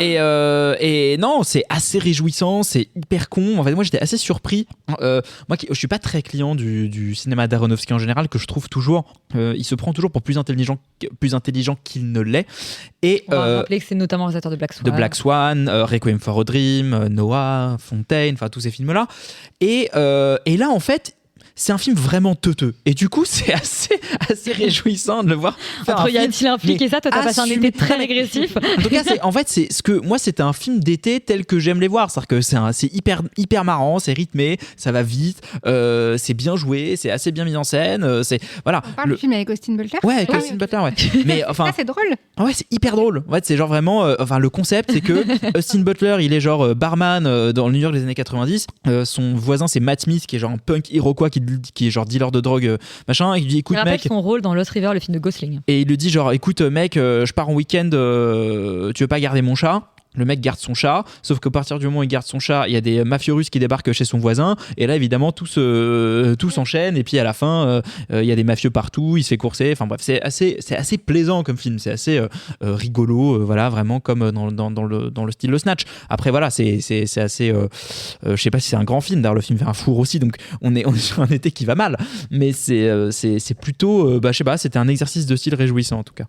Et non, c'est assez réjouissant, c'est hyper con. En fait, moi, j'étais assez surpris. Moi, je suis pas très client du cinéma d'Aronofsky en général, que je trouve toujours, il se prend toujours pour plus intelligent qu'il ne l'est. Et on va rappeler que c'est notamment le réalisateur de Black Swan. Requiem for a Dream, Noah, Fontaine, enfin tous ces films-là. Et là, en fait, c'est un film vraiment teuteux. Et du coup, c'est assez réjouissant de le voir. Entre y a-t-il un flic et ça, toi, t'as passé un été très agressif. En tout cas, c'est ce que moi, c'était un film d'été tel que j'aime les voir. C'est-à-dire que c'est hyper marrant, c'est rythmé, ça va vite, c'est bien joué, c'est assez bien mis en scène. Voilà. On parle du film avec Austin Butler. Ouais, avec Austin Butler, ouais. Mais enfin, c'est drôle. Ouais, c'est hyper drôle. En fait, c'est genre vraiment. Le concept, c'est que Austin Butler, il est genre barman dans le New York des années 90. Son voisin, c'est Matt Smith, qui est genre un punk iroquois qui est genre dealer de drogue, machin. Et il lui dit, écoute, il mec. son rôle dans Lost River, le film de Gosling. Et il lui dit, genre, écoute, mec, je pars en week-end, tu veux pas garder mon chat? Le mec garde son chat, sauf qu'à partir du moment où il garde son chat, il y a des mafieux russes qui débarquent chez son voisin, et là évidemment tout s'enchaîne, et puis à la fin il y a des mafieux partout, il se fait courser, enfin bref, c'est assez plaisant comme film, c'est assez rigolo, voilà, vraiment comme dans le style Le Snatch. Après voilà, c'est assez, je sais pas si c'est un grand film, d'ailleurs le film fait un four aussi, donc on est sur un été qui va mal, mais c'est plutôt, je sais pas, c'était un exercice de style réjouissant en tout cas.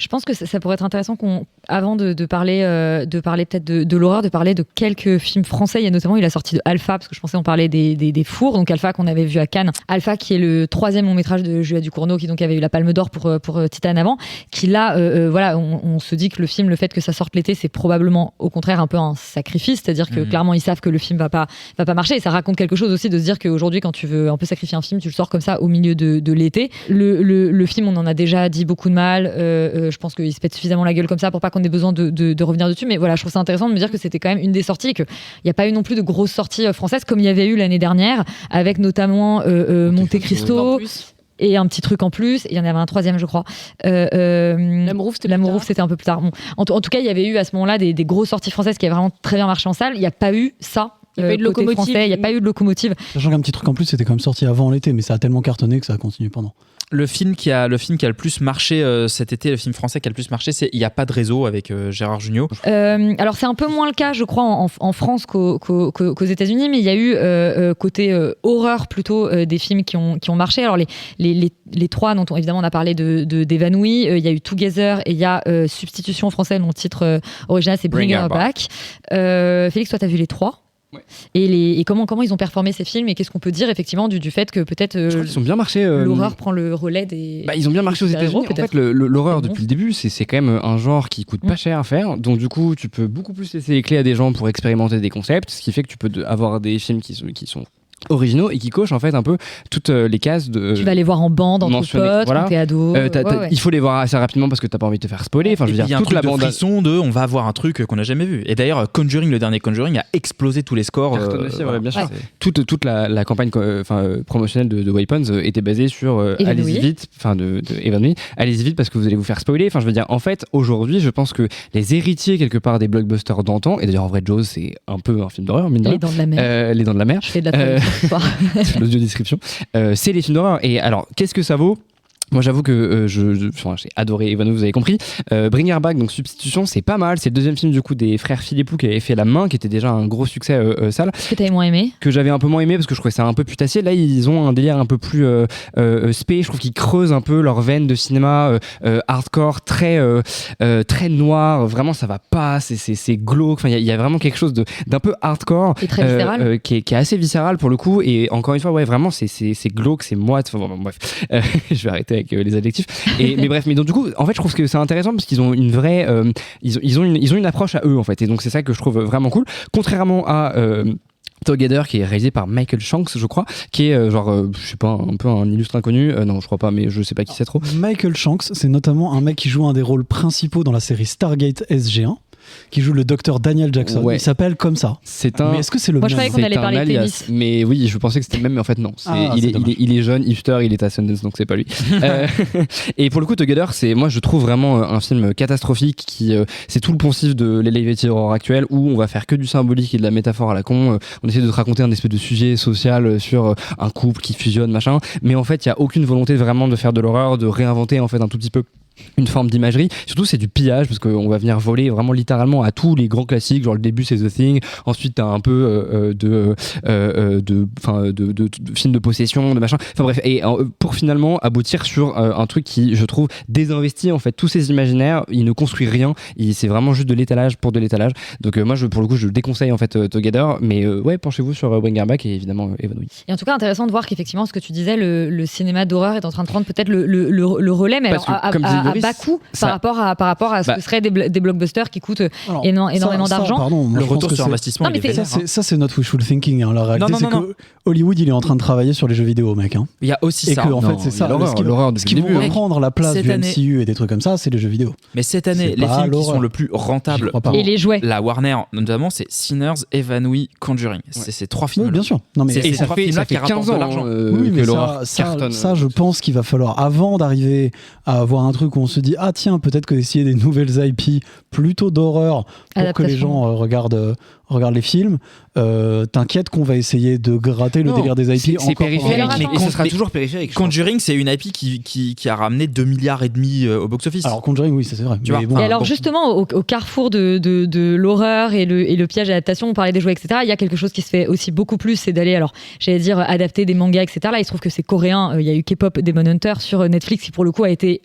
Je pense que ça pourrait être intéressant avant de parler peut-être de l'horreur, de parler de quelques films français. Il y a notamment eu la sortie de Alpha, parce que je pensais on parlait des fours. Donc Alpha qu'on avait vu à Cannes. Alpha qui est le 3e long métrage de Julia Ducournau, qui donc avait eu la Palme d'Or pour Titane avant. Qui là, voilà, on se dit que le fait que ça sorte l'été, c'est probablement au contraire un peu un sacrifice. C'est-à-dire que clairement ils savent que le film va pas marcher. Et ça raconte quelque chose aussi de se dire qu'aujourd'hui, quand tu veux un peu sacrifier un film, tu le sors comme ça au milieu de l'été. Le film, on en a déjà dit beaucoup de mal. Je pense qu'il se pète suffisamment la gueule comme ça pour pas qu'on ait besoin de revenir dessus, mais voilà, je trouve ça intéressant de me dire que c'était quand même une des sorties et qu'il n'y a pas eu non plus de grosses sorties françaises comme il y avait eu l'année dernière, avec notamment Monte Cristo et un petit truc en plus, et il y en avait un 3e je crois. L'Amour ouf, c'était un peu plus tard. Bon, en tout cas, il y avait eu à ce moment-là des grosses sorties françaises qui avaient vraiment très bien marché en salle. Il n'y a pas eu ça. Il n'y a pas eu de locomotive. Il n'y a pas eu de locomotive. Sachant qu'un petit truc en plus, c'était quand même sorti avant l'été, mais ça a tellement cartonné que ça a continué pendant. Le film qui a le plus marché cet été, le film français qui a le plus marché, c'est Il n'y a pas de réseau avec Gérard Jugnot. Alors c'est un peu moins le cas, je crois, en France qu'aux États-Unis, mais il y a eu côté horreur plutôt des films qui ont marché. Alors les trois dont évidemment on a parlé d'Évanouis, il y a eu Together et il y a Substitution en français, dont le titre original c'est Bring Her Back. Félix, toi t'as vu les trois? Et comment ils ont performé ces films et qu'est-ce qu'on peut dire effectivement du fait que peut-être ils ont bien marché. L'horreur prend le relais des. Ils ont bien marché aux États-Unis. En fait, l'horreur depuis le début, c'est quand même un genre qui coûte pas cher à faire. Donc du coup, tu peux beaucoup plus laisser les clés à des gens pour expérimenter des concepts, ce qui fait que tu peux avoir des films qui sont originaux et qui cochent en fait un peu toutes les cases de. Tu vas les voir en bande, entre potes, quand t'es ado. Il faut les voir assez rapidement parce que t'as pas envie de te faire spoiler. Enfin, je veux dire, il y a toute la bande. Frisson on va avoir un truc qu'on n'a jamais vu. Et d'ailleurs, Conjuring, le dernier Conjuring, a explosé tous les scores. Aussi, bien sûr. Toute la campagne promotionnelle de Weapons était basée sur allez-y vite, de Evan Lee. Allez-y vite parce que vous allez vous faire spoiler. Enfin, je veux dire, en fait, aujourd'hui, je pense que les héritiers quelque part des blockbusters d'antan, et d'ailleurs en vrai, Jaws, c'est un peu un film d'horreur, mine de rien. Les Dents de la Mer. Je fais de la l'audio description. C'est les films d'horreur. Et alors, qu'est-ce que ça vaut ? Moi, j'avoue que j'ai adoré Evan, vous avez compris. Bring Her Back, donc Substitution, c'est pas mal. C'est le deuxième film du coup des frères Philippou qui avaient fait La Main, qui était déjà un gros succès sale. Que t'avais moins aimé ? Que j'avais un peu moins aimé parce que je trouvais ça un peu putassier. Là, ils ont un délire un peu plus spé. Je trouve qu'ils creusent un peu leur veine de cinéma hardcore, très noir. Vraiment, ça va pas. C'est glauque. Enfin, il y a vraiment quelque chose d'un peu hardcore. Et très viscéral. Qui est assez viscéral pour le coup. Et encore une fois, ouais, vraiment, c'est glauque, c'est moite. Enfin, bon, bref, je vais arrêter avec les adjectifs. Mais donc du coup, en fait, je trouve que c'est intéressant parce qu'ils ont une vraie, ils ont une approche à eux en fait. Et donc c'est ça que je trouve vraiment cool. Contrairement à Together, qui est réalisé par Michael Shanks, je crois, qui est je sais pas, un peu un illustre inconnu. Non, je crois pas, mais je sais pas qui c'est trop. Michael Shanks, c'est notamment un mec qui joue un des rôles principaux dans la série Stargate SG1. Qui joue le docteur Daniel Jackson. Ouais. Il s'appelle comme ça. Mais est-ce que c'est le Moi, même? je croyais qu'on allait parler tennis. Mais oui, je pensais que c'était le même, mais en fait non. Il est jeune, hipster, il est à Sundance, donc c'est pas lui. Et pour le coup, Together, moi je trouve vraiment un film catastrophique qui c'est tout le poncif de l'elevated horror actuel où on va faire que du symbolique et de la métaphore à la con. On essaie de te raconter un espèce de sujet social sur un couple qui fusionne, machin. Mais en fait, il y a aucune volonté vraiment de faire de l'horreur, de réinventer en fait un tout petit peu une forme d'imagerie. Surtout, c'est du pillage parce qu'on va venir voler vraiment littéralement à tous les grands classiques. Genre le début, c'est The Thing. Ensuite, t'as un peu de films de possession, de machin. Enfin bref, et pour finalement aboutir sur un truc qui, je trouve, désinvestit en fait tous ces imaginaires. Il ne construit rien. C'est vraiment juste de l'étalage pour de l'étalage. Donc moi, pour le coup, je déconseille en fait Together. Mais ouais, penchez-vous sur Bring Her Back et évidemment Evan Lee. Et en tout cas, intéressant de voir qu'effectivement, ce que tu disais, le cinéma d'horreur est en train de prendre peut-être le relais, mais alors à bas coût par rapport à ce que seraient des blockbusters qui coûtent énormément d'argent. Le retour sur investissement, ça c'est notre wishful thinking. La réalité, c'est que Hollywood, il est en train de travailler sur les jeux vidéo, mec. Il y a aussi ça. Et que en fait, c'est ça. Ce qui vont reprendre la place du MCU et des trucs comme ça, c'est les jeux vidéo. Mais cette année, les films qui sont le plus rentables et les jouets, la Warner notamment, c'est Sinners, Évanoui, Conjuring. C'est ces trois films. Oui, bien sûr. Non, mais ça fait 15 ans de l'argent. Oui, mais ça, je pense qu'il va falloir, avant d'arriver à avoir un truc où on se dit ah tiens, peut-être que essayer des nouvelles IP plutôt d'horreur pour que les gens regardent les films, t'inquiète qu'on va essayer de gratter le délire des IP. C'est périphérique, mais ce sera toujours périphérique. Conjuring, c'est une IP qui a ramené 2,5 milliards au box-office. Alors Conjuring, oui, ça c'est vrai. Et alors justement, au carrefour de l'horreur et le piège d'adaptation, on parlait des jouets, etc. Il y a quelque chose qui se fait aussi beaucoup plus, c'est d'aller, alors j'allais dire adapter des mangas, etc. Là, il se trouve que c'est coréen. Il y a eu K-pop Demon Hunter sur Netflix qui pour le coup a été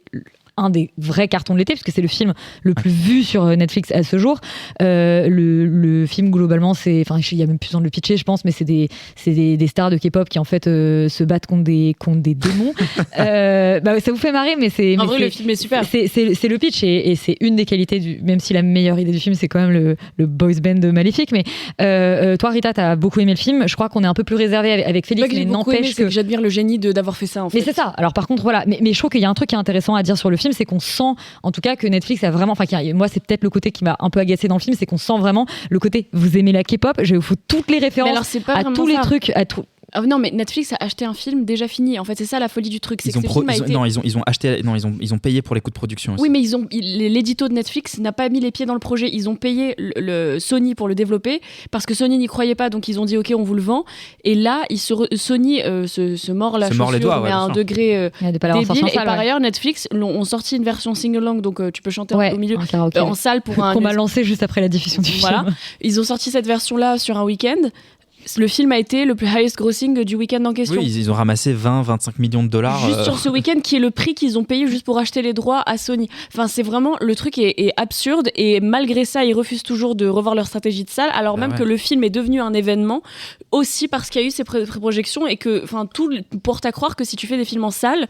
un des vrais cartons de l'été puisque c'est le film le plus vu sur Netflix à ce jour. Le film globalement, il y a même plus besoin de le pitcher, je pense, mais c'est des stars de K-pop qui en fait se battent contre des démons. Ça vous fait marrer, mais c'est en vrai le film est super. C'est le pitch et c'est une des qualités même si la meilleure idée du film c'est quand même le boys band maléfique. Mais toi Rita, t'as beaucoup aimé le film. Je crois qu'on est un peu plus réservé avec Félix, mais n'empêche que j'admire le génie d'avoir fait ça en fait. Mais c'est ça. Alors par contre voilà, mais je trouve qu'il y a un truc qui est intéressant à dire sur le film, c'est qu'on sent en tout cas que Netflix a vraiment, moi c'est peut-être le côté qui m'a un peu agacé dans le film, c'est qu'on sent vraiment le côté vous aimez la K-pop, je vais vous foutre toutes les références à tous les trucs, à tout. Non mais Netflix a acheté un film déjà fini. En fait, c'est ça la folie du truc. C'est ils ont payé pour les coûts de production aussi. Oui, mais l'édito de Netflix n'a pas mis les pieds dans le projet. Ils ont payé le Sony pour le développer parce que Sony n'y croyait pas. Donc ils ont dit ok, on vous le vend. Et là, Sony se mord la chaussure, les doigts, mais à un degré débile. Et par ailleurs, Netflix ont sorti une version sing-along, donc tu peux chanter au milieu en salle pour un. Qu'on m'a lancé juste après la diffusion du film. Ils ont sorti cette version-là sur un week-end. le film a été le plus highest grossing du week-end en question. Oui, ils ont ramassé 20-25 millions de dollars. Juste sur ce week-end, qui est le prix qu'ils ont payé juste pour acheter les droits à Sony. Enfin, c'est vraiment, le truc est absurde, et malgré ça, ils refusent toujours de revoir leur stratégie de salle, alors même que le film est devenu un événement, aussi parce qu'il y a eu ces pré-projections, et que, enfin, tout porte à croire que si tu fais des films en salle,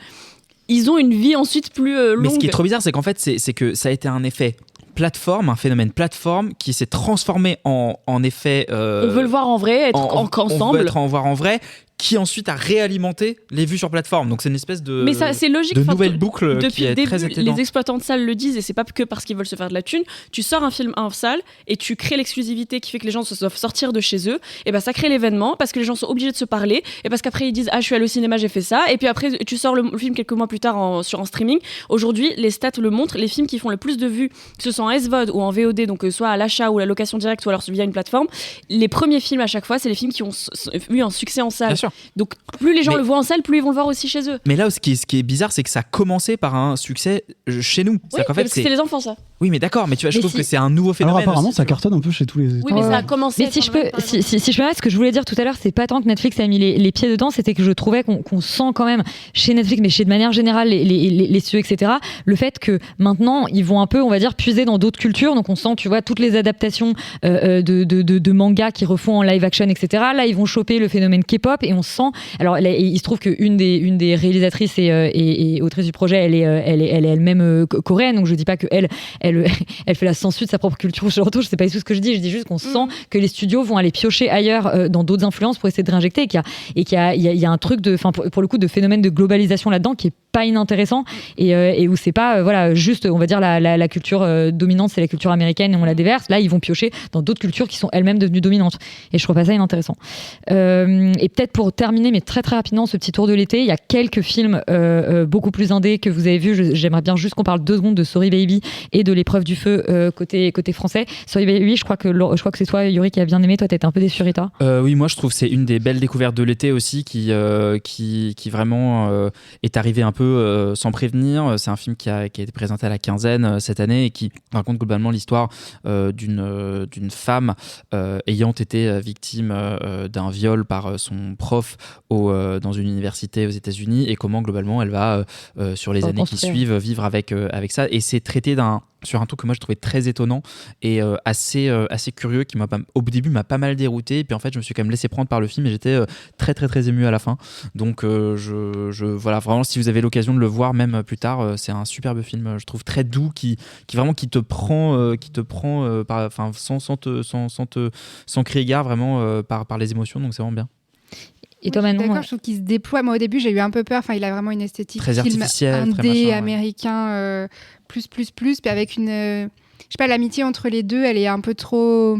ils ont une vie ensuite plus longue. Mais ce qui est trop bizarre, c'est qu'en fait, c'est que ça a été un effet plateforme, un phénomène plateforme qui s'est transformé en effet. On veut le voir en vrai, être ensemble. On veut en voir en vrai, qui ensuite a réalimenté les vues sur plateforme. Donc c'est une espèce de, mais ça, c'est logique, de nouvelle boucle qui est très étonnante. Les exploitants de salles le disent, et c'est pas que parce qu'ils veulent se faire de la thune. Tu sors un film en salle et tu crées l'exclusivité qui fait que les gens doivent sortir de chez eux, et ben ça crée l'événement parce que les gens sont obligés de se parler, et parce qu'après ils disent je suis allé au cinéma, j'ai fait ça, et puis après tu sors le film quelques mois plus tard en streaming. Aujourd'hui, les stats le montrent, les films qui font le plus de vues, que ce soit en SVOD ou en VOD, donc soit à l'achat ou à la location directe ou alors via une plateforme, les premiers films à chaque fois, c'est les films qui ont eu un succès en salle. Bien sûr. Donc plus les gens le voient en salle, plus ils vont le voir aussi chez eux. Mais là, ce qui est bizarre, c'est que ça a commencé par un succès chez nous. Oui, qu'en fait, c'est les enfants, ça. Oui, mais d'accord, mais tu vois, je trouve que c'est un nouveau phénomène. Alors apparemment, aussi, ça cartonne un peu chez tous les. Oui, mais ça a commencé. Mais si je peux ce que je voulais dire tout à l'heure, c'est pas tant que Netflix a mis les pieds dedans, c'était que je trouvais qu'on sent quand même chez Netflix, mais de manière générale, les studios, etc., le fait que maintenant, ils vont un peu, on va dire, puiser dans d'autres cultures. Donc on sent, tu vois, toutes les adaptations de mangas qui refont en live action, etc. Là, ils vont choper le phénomène K-pop, et on sent. Alors, il se trouve qu'une des réalisatrices et autrices du projet, elle est elle-même coréenne, donc je dis pas que elle fait la censure de sa propre culture sur le retour, je sais pas du tout ce que je dis juste qu'on sent que les studios vont aller piocher ailleurs dans d'autres influences pour essayer de réinjecter, et qu'il y a un truc de, pour le coup, de phénomène de globalisation là-dedans qui est pas inintéressant, et où c'est pas voilà, juste, on va dire, la culture dominante, c'est la culture américaine et on la déverse. Là, ils vont piocher dans d'autres cultures qui sont elles-mêmes devenues dominantes, et je trouve pas ça inintéressant. Et peut-être pour terminer, mais très très rapidement, ce petit tour de l'été, il y a quelques films beaucoup plus indés que vous avez vus. J'aimerais bien juste qu'on parle 2 secondes de Sorry Baby et de L'épreuve du feu côté français. Sorry Baby, je crois que c'est toi, Yuri, qui a bien aimé. Toi, t'étais un peu déçu, Rita. Oui, moi je trouve que c'est une des belles découvertes de l'été aussi, qui vraiment est arrivée un peu sans prévenir. C'est un film qui a été présenté à la quinzaine cette année, et qui raconte globalement l'histoire d'une femme ayant été victime d'un viol par son prof dans une université aux États-Unis, et comment globalement elle va sur les années qui suivent vivre avec ça. Et c'est traité sur un truc que moi je trouvais très étonnant et assez curieux, qui au début m'a pas mal dérouté, et puis en fait je me suis quand même laissé prendre par le film, et j'étais très très très ému à la fin. Donc voilà, vraiment, si vous avez l'occasion de le voir même plus tard, c'est un superbe film, je trouve, très doux, qui vraiment qui te prend sans crier gare, vraiment par les émotions, donc c'est vraiment bien. Et toi, Manon, d'accord, je trouve qu'il se déploie. Moi, au début, j'ai eu un peu peur. Enfin, il a vraiment une esthétique très film artificielle, indé, très machin, américain, plus, puis avec une, je sais pas, l'amitié entre les deux, elle est un peu trop.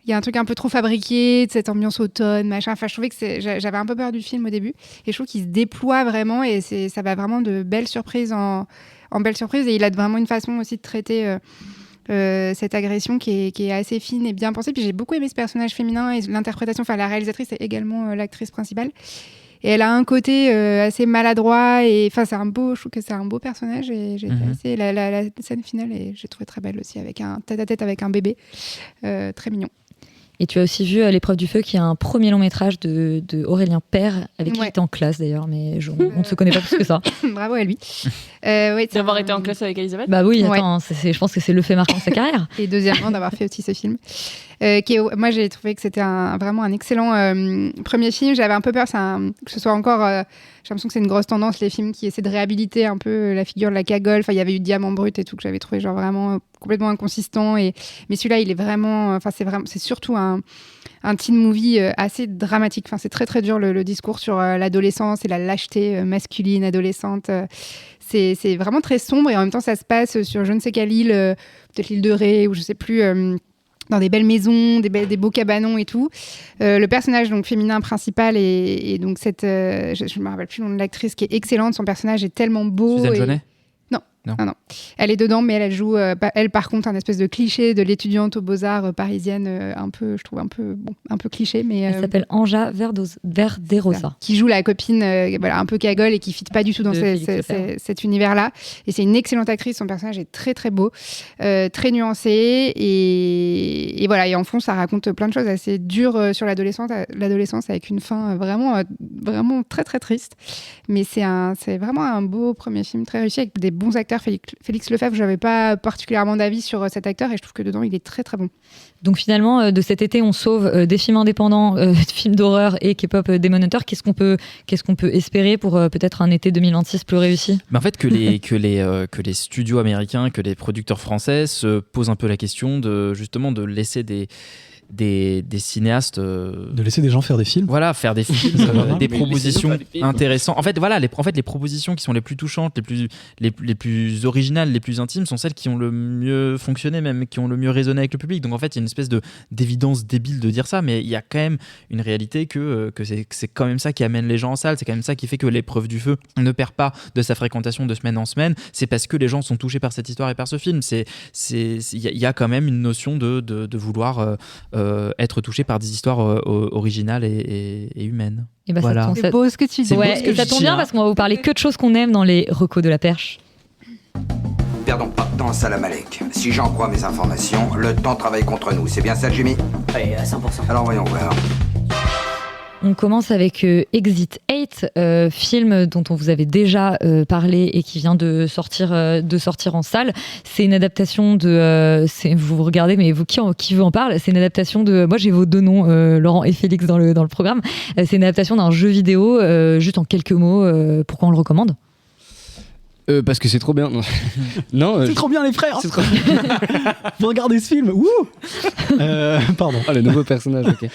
Il y a un truc un peu trop fabriqué, de cette ambiance automne, machin. Enfin, je trouvais que j'avais un peu peur du film au début, et je trouve qu'il se déploie vraiment, et ça va vraiment de belles surprises en belles surprises, et il a vraiment une façon aussi de traiter. Cette agression qui est assez fine et bien pensée. Puis j'ai beaucoup aimé ce personnage féminin et l'interprétation. Enfin, la réalisatrice est également l'actrice principale. Et elle a un côté assez maladroit. Et enfin, je trouve que c'est un beau personnage. Et j'ai assez la scène finale, et j'ai trouvé très belle aussi, avec un tête-à-tête avec un bébé, très mignon. Et tu as aussi vu L'épreuve du feu, qui est un premier long métrage de Aurélien Père, avec qui j'étais en classe d'ailleurs, mais on ne se connaît pas plus que ça. Bravo à lui. D'avoir été en classe avec Elisabeth. Bah oui, attends, je pense que c'est le fait marquant de sa carrière. Et deuxièmement, d'avoir fait aussi ce film. Moi, j'ai trouvé que c'était vraiment un excellent premier film. J'avais un peu peur que ce soit encore... j'ai l'impression que c'est une grosse tendance, les films qui essaient de réhabiliter un peu la figure de la cagole. Enfin, il y avait eu Diamant brut et tout, que j'avais trouvé genre vraiment complètement inconsistant. Mais celui-là, il est vraiment... Enfin, c'est surtout un teen movie assez dramatique. Enfin, c'est très, très dur, le discours sur l'adolescence et la lâcheté masculine, adolescente. C'est vraiment très sombre, et en même temps, ça se passe sur je ne sais quelle île, peut-être l'île de Ré, ou je sais plus... dans des belles maisons, des beaux cabanons et tout. Le personnage donc féminin principal et donc cette, je me rappelle plus le nom de l'actrice, qui est excellente. Son personnage est tellement beau. Suzanne Jonet ? Non. Ah non. Elle est dedans, mais elle joue, elle par contre, un espèce de cliché de l'étudiante aux Beaux-Arts parisienne, je trouve un peu cliché. Mais, Elle s'appelle Anja Verderosa. Qui joue la copine un peu cagole et qui ne fit pas du tout dans cet univers-là. Et c'est une excellente actrice, son personnage est très très beau, très nuancé. Et voilà, et en fond, ça raconte plein de choses assez dures sur l'adolescence avec une fin vraiment très très triste. Mais c'est vraiment un beau premier film, très réussi, avec des bons acteurs. Félix Lefebvre, je n'avais pas particulièrement d'avis sur cet acteur et je trouve que dedans, il est très très bon. Donc finalement, de cet été, on sauve des films indépendants, des films d'horreur et K-pop Demon Hunter. Qu'est-ce qu'on peut espérer pour peut-être un été 2026 plus réussi ? En fait, que les studios américains, que les producteurs français se posent un peu la question de laisser des cinéastes de laisser des gens faire des films, voilà, faire des films, des propositions intéressantes. En fait, voilà, les propositions qui sont les plus touchantes, les plus originales, les plus intimes sont celles qui ont le mieux fonctionné, même qui ont le mieux résonné avec le public. Donc en fait, il y a une espèce d'évidence débile de dire ça, mais il y a quand même une réalité que c'est quand même ça qui amène les gens en salle. C'est quand même ça qui fait que L'épreuve du feu ne perd pas de sa fréquentation de semaine en semaine. C'est parce que les gens sont touchés par cette histoire et par ce film. Il y a quand même une notion de vouloir être touché par des histoires originales et humaines. Et bah, voilà. C'est beau ce que tu dis. Et ça tombe bien parce qu'on va vous parler que de choses qu'on aime dans les recos de la perche. Perdons pas de temps, Salam Alek. Si j'en crois mes informations, le temps travaille contre nous. C'est bien ça, Jimmy ? Oui, à 100%. Alors voyons voir. On commence avec Exit 8, film dont on vous avait déjà parlé et qui vient de sortir en salle. C'est une adaptation de... vous regardez, mais qui vous en parle ? C'est une adaptation de... Moi, j'ai vos deux noms, Laurent et Félix, dans le programme. C'est une adaptation d'un jeu vidéo. Juste en quelques mots, pourquoi on le recommande ? Parce que c'est trop bien. Non, c'est trop bien les frères. C'est trop bien. Vous regardez ce film. Ouh. Pardon. Oh, le nouveau personnage. Ok.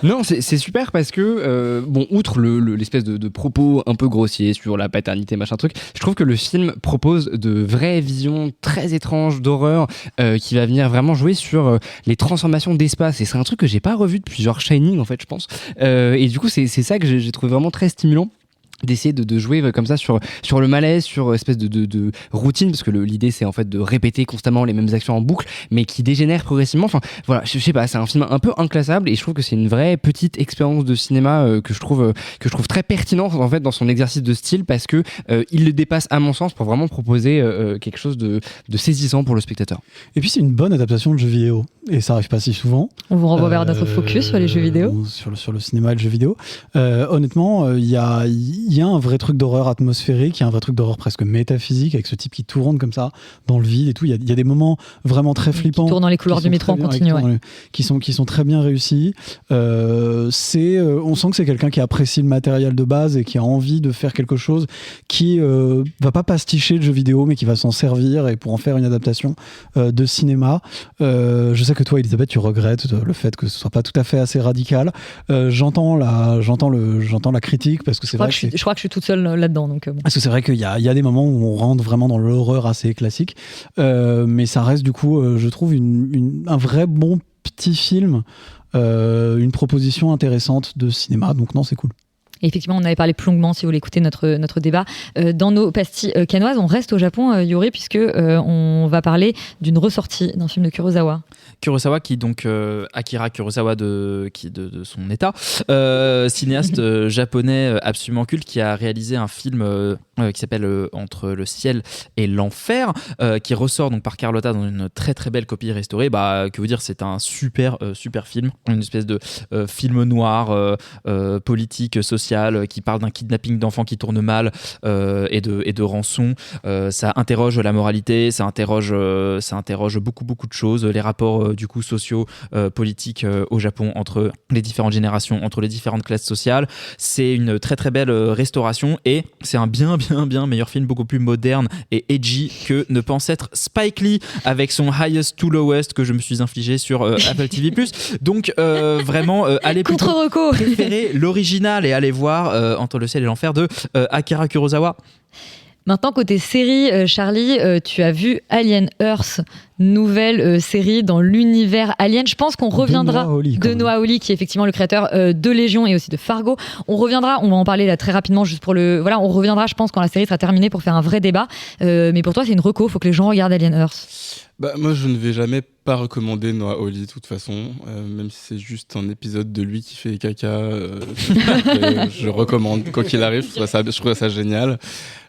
Non, c'est super parce que outre l'espèce de propos un peu grossiers sur la paternité machin truc, je trouve que le film propose de vraies visions très étranges d'horreur qui va venir vraiment jouer sur les transformations d'espace. Et c'est un truc que j'ai pas revu depuis genre Shining en fait, je pense. Et du coup, c'est ça que j'ai trouvé vraiment très stimulant, d'essayer de jouer comme ça sur le malaise, sur espèce de routine, parce que l'idée c'est en fait de répéter constamment les mêmes actions en boucle, mais qui dégénèrent progressivement. Enfin voilà, je sais pas, c'est un film un peu inclassable et je trouve que c'est une vraie petite expérience de cinéma que je trouve très pertinente en fait dans son exercice de style, parce que il le dépasse à mon sens pour vraiment proposer quelque chose de saisissant pour le spectateur. Et puis c'est une bonne adaptation de jeu vidéo et ça arrive pas si souvent. On vous renvoie vers notre focus sur les jeux vidéo, sur le cinéma et le jeu vidéo. Honnêtement, il y a un vrai truc d'horreur atmosphérique, il y a un vrai truc d'horreur presque métaphysique avec ce type qui tourne comme ça dans le vide et tout. Il y a des moments vraiment très flippants. Qui tournent dans les couloirs du métro en continu. Qui sont très bien réussis. On sent que c'est quelqu'un qui apprécie le matériel de base et qui a envie de faire quelque chose qui va pas pasticher le jeu vidéo, mais qui va s'en servir et pour en faire une adaptation de cinéma. Je sais que toi, Elisabeth, tu regrettes le fait que ce soit pas tout à fait assez radical. J'entends la critique parce que c'est vrai que je crois que je suis toute seule là-dedans. Parce que c'est vrai qu'il y a des moments où on rentre vraiment dans l'horreur assez classique, mais ça reste du coup, je trouve, un vrai bon petit film, une proposition intéressante de cinéma, donc non, c'est cool. Et effectivement, on avait parlé plus longuement, si vous voulez écouter notre débat. Dans nos pastilles canoises, on reste au Japon, Yuri, puisque on va parler d'une ressortie d'un film de Kurosawa. Kurosawa, qui donc Akira Kurosawa de son état, cinéaste japonais absolument culte, qui a réalisé un film qui s'appelle Entre le ciel et l'enfer, qui ressort donc par Carlotta dans une très très belle copie restaurée. Que vous dire, c'est un super film, une espèce de film noir, politique, social, qui parle d'un kidnapping d'enfants qui tourne mal et de rançon. Ça interroge la moralité, ça interroge beaucoup de choses, les rapports du coup sociaux, politiques au Japon entre les différentes générations, entre les différentes classes sociales. C'est une très très belle restauration et c'est un bien meilleur film, beaucoup plus moderne et edgy que ne pense être Spike Lee avec son Highest to Lowest que je me suis infligé sur Apple TV+. Donc vraiment allez plutôt préférer l'original et allez voir Entre le ciel et l'enfer de Akira Kurosawa. Maintenant, côté série, Charlie, tu as vu Alien Earth, nouvelle série dans l'univers Alien. Je pense qu'on reviendra de Noah Hawley, qui est effectivement le créateur de Légion et aussi de Fargo. On va en parler là très rapidement, juste pour le. Voilà, on reviendra, je pense, quand la série sera terminée pour faire un vrai débat. Mais pour toi, c'est une reco, faut que les gens regardent Alien Earth. Bah, moi, je ne vais jamais pas recommander Noah Hawley, de toute façon, même si c'est juste un épisode de lui qui fait caca. Je recommande, quoi qu'il arrive, je trouve ça génial.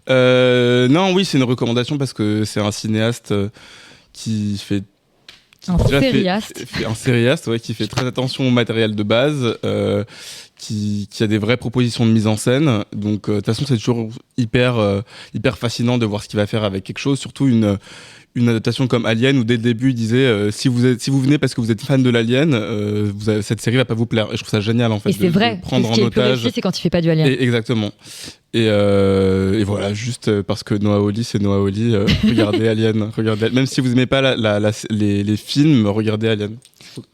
Non, oui, c'est une recommandation parce que c'est un cinéaste qui fait. Un cinéaste, ouais, qui fait très attention au matériel de base, qui a des vraies propositions de mise en scène. Donc, de toute façon, c'est toujours hyper fascinant de voir ce qu'il va faire avec quelque chose, surtout une adaptation comme Alien où dès le début il disait si vous venez parce que vous êtes fan de l'Alien, cette série va pas vous plaire. Et je trouve ça génial en fait. Et c'est vrai. Prendre ce qui est le plus réussi, c'est quand il fait pas du Alien. Exactement. Et voilà, juste parce que Noah Hawley, c'est Noah Hawley, regardez Alien, même si vous aimez pas les films, regardez Alien.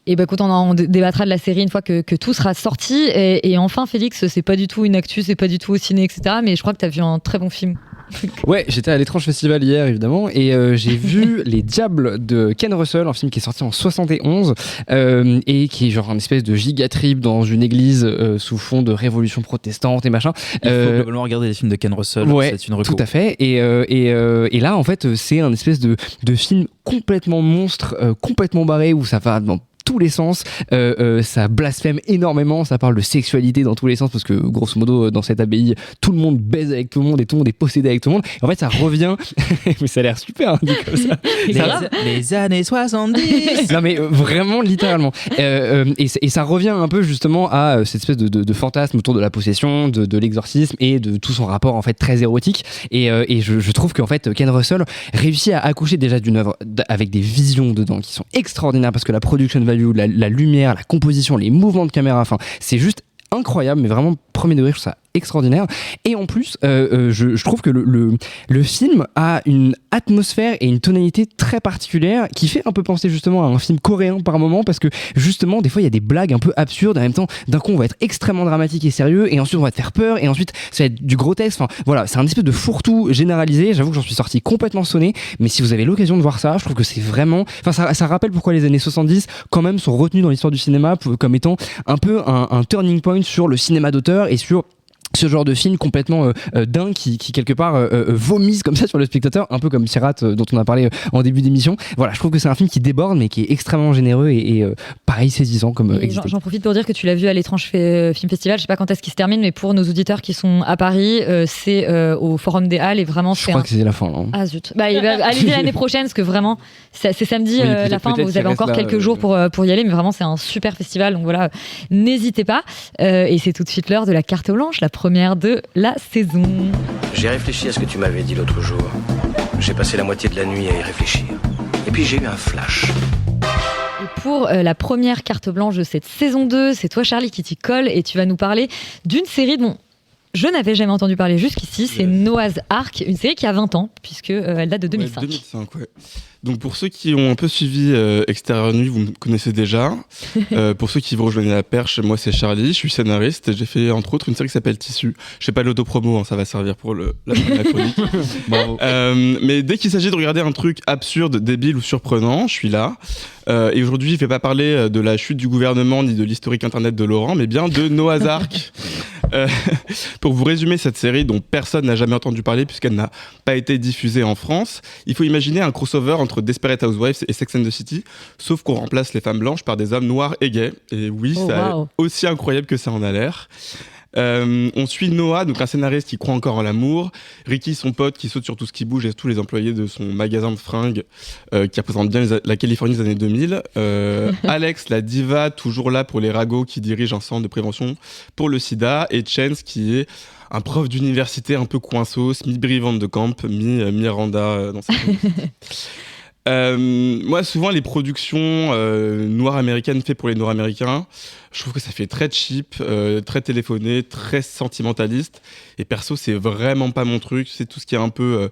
Et bah écoute, on débattra de la série une fois que tout sera sorti. Et enfin, Félix, c'est pas du tout une actu, c'est pas du tout au ciné, etc. Mais je crois que t'as vu un très bon film. Ouais, j'étais à l'étrange festival hier évidemment et j'ai vu Les Diables de Ken Russell, un film qui est sorti en 71 et qui est genre un espèce de gigatrip dans une église sous fond de révolution protestante et machin. Il faut globalement regarder les films de Ken Russell, ouais, c'est une reco. Tout à fait. Et là en fait c'est un espèce de film complètement monstre, complètement barré où ça va dans tous les sens, ça blasphème énormément, ça parle de sexualité dans tous les sens parce que grosso modo dans cette abbaye tout le monde baise avec tout le monde et tout le monde est possédé avec tout le monde et en fait ça revient mais ça a l'air super hein, dit comme ça. Les années 70. Non mais vraiment littéralement et ça revient un peu justement à cette espèce de fantasme autour de la possession, de l'exorcisme et de tout son rapport en fait très érotique et je trouve qu'en fait Ken Russell réussit à accoucher déjà d'une œuvre avec des visions dedans qui sont extraordinaires parce que la production value, la lumière, la composition, les mouvements de caméra, enfin c'est juste incroyable, mais vraiment premier degré, je trouve ça extraordinaire. Et en plus, je trouve que le film a une atmosphère et une tonalité très particulière qui fait un peu penser justement à un film coréen par moment, parce que justement, des fois, il y a des blagues un peu absurdes. En même temps, d'un coup, on va être extrêmement dramatique et sérieux, et ensuite, on va te faire peur, et ensuite, ça va être du grotesque. Enfin, voilà, c'est un espèce de fourre-tout généralisé. J'avoue que j'en suis sorti complètement sonné, mais si vous avez l'occasion de voir ça, je trouve que c'est vraiment. Enfin, ça rappelle pourquoi les années 70, quand même, sont retenues dans l'histoire du cinéma comme étant un peu un turning point sur le cinéma d'auteur et sur ce genre de film complètement dingue qui quelque part vomisse comme ça sur le spectateur, un peu comme Sirat dont on a parlé en début d'émission. Voilà, je trouve que c'est un film qui déborde mais qui est extrêmement généreux et pareil saisissant comme existant. J'en profite pour dire que tu l'as vu à l'étrange film festival, je sais pas quand est-ce qu'il se termine, mais pour nos auditeurs qui sont à Paris, c'est au Forum des Halles et vraiment je crois que c'est la fin là. Ah zut, allez-y l'année prochaine parce que vraiment c'est samedi la fin, vous avez encore quelques jours pour y aller, mais vraiment c'est un super festival, donc voilà, n'hésitez pas. Et c'est tout de suite l'heure de la carte blanche, la première de la saison. J'ai réfléchi à ce que tu m'avais dit l'autre jour. J'ai passé la moitié de la nuit à y réfléchir. Et puis j'ai eu un flash. Et pour la première carte blanche de cette saison 2, c'est toi Charlie qui t'y colle et tu vas nous parler d'une série dont je n'avais jamais entendu parler jusqu'ici, c'est Noah's Ark, une série qui a 20 ans puisque elle date de 2005. Ouais, 2005, ouais. Donc pour ceux qui ont un peu suivi Extérieur Nuit, vous me connaissez déjà. Pour ceux qui vous rejoignent à la perche, moi c'est Charlie, je suis scénariste et j'ai fait entre autres une série qui s'appelle Tissu. Je fais pas de l'autopromo, hein, ça va servir pour la chronique. Bravo. Mais dès qu'il s'agit de regarder un truc absurde, débile ou surprenant, je suis là. Et aujourd'hui, je vais pas parler de la chute du gouvernement ni de l'historique internet de Laurent, mais bien de Noah's Ark. Pour vous résumer cette série dont personne n'a jamais entendu parler puisqu'elle n'a pas été diffusée en France, il faut imaginer un crossover entre Desperate Housewives et Sex and the City, sauf qu'on remplace les femmes blanches par des hommes noirs et gays. Et oui, ça est aussi incroyable que ça en a l'air. On suit Noah, donc un scénariste qui croit encore en l'amour, Ricky, son pote qui saute sur tout ce qui bouge et tous les employés de son magasin de fringues qui représente bien la Californie des années 2000, Alex, la diva, toujours là pour les ragots qui dirige un centre de prévention pour le sida, et Chance qui est un prof d'université un peu coinsos, mi-Brie Van de Camp, mi-Miranda dans sa moi, souvent, les productions noires américaines faites pour les noirs américains, je trouve que ça fait très cheap, très téléphoné, très sentimentaliste. Et perso, c'est vraiment pas mon truc. C'est tout ce qui est un peu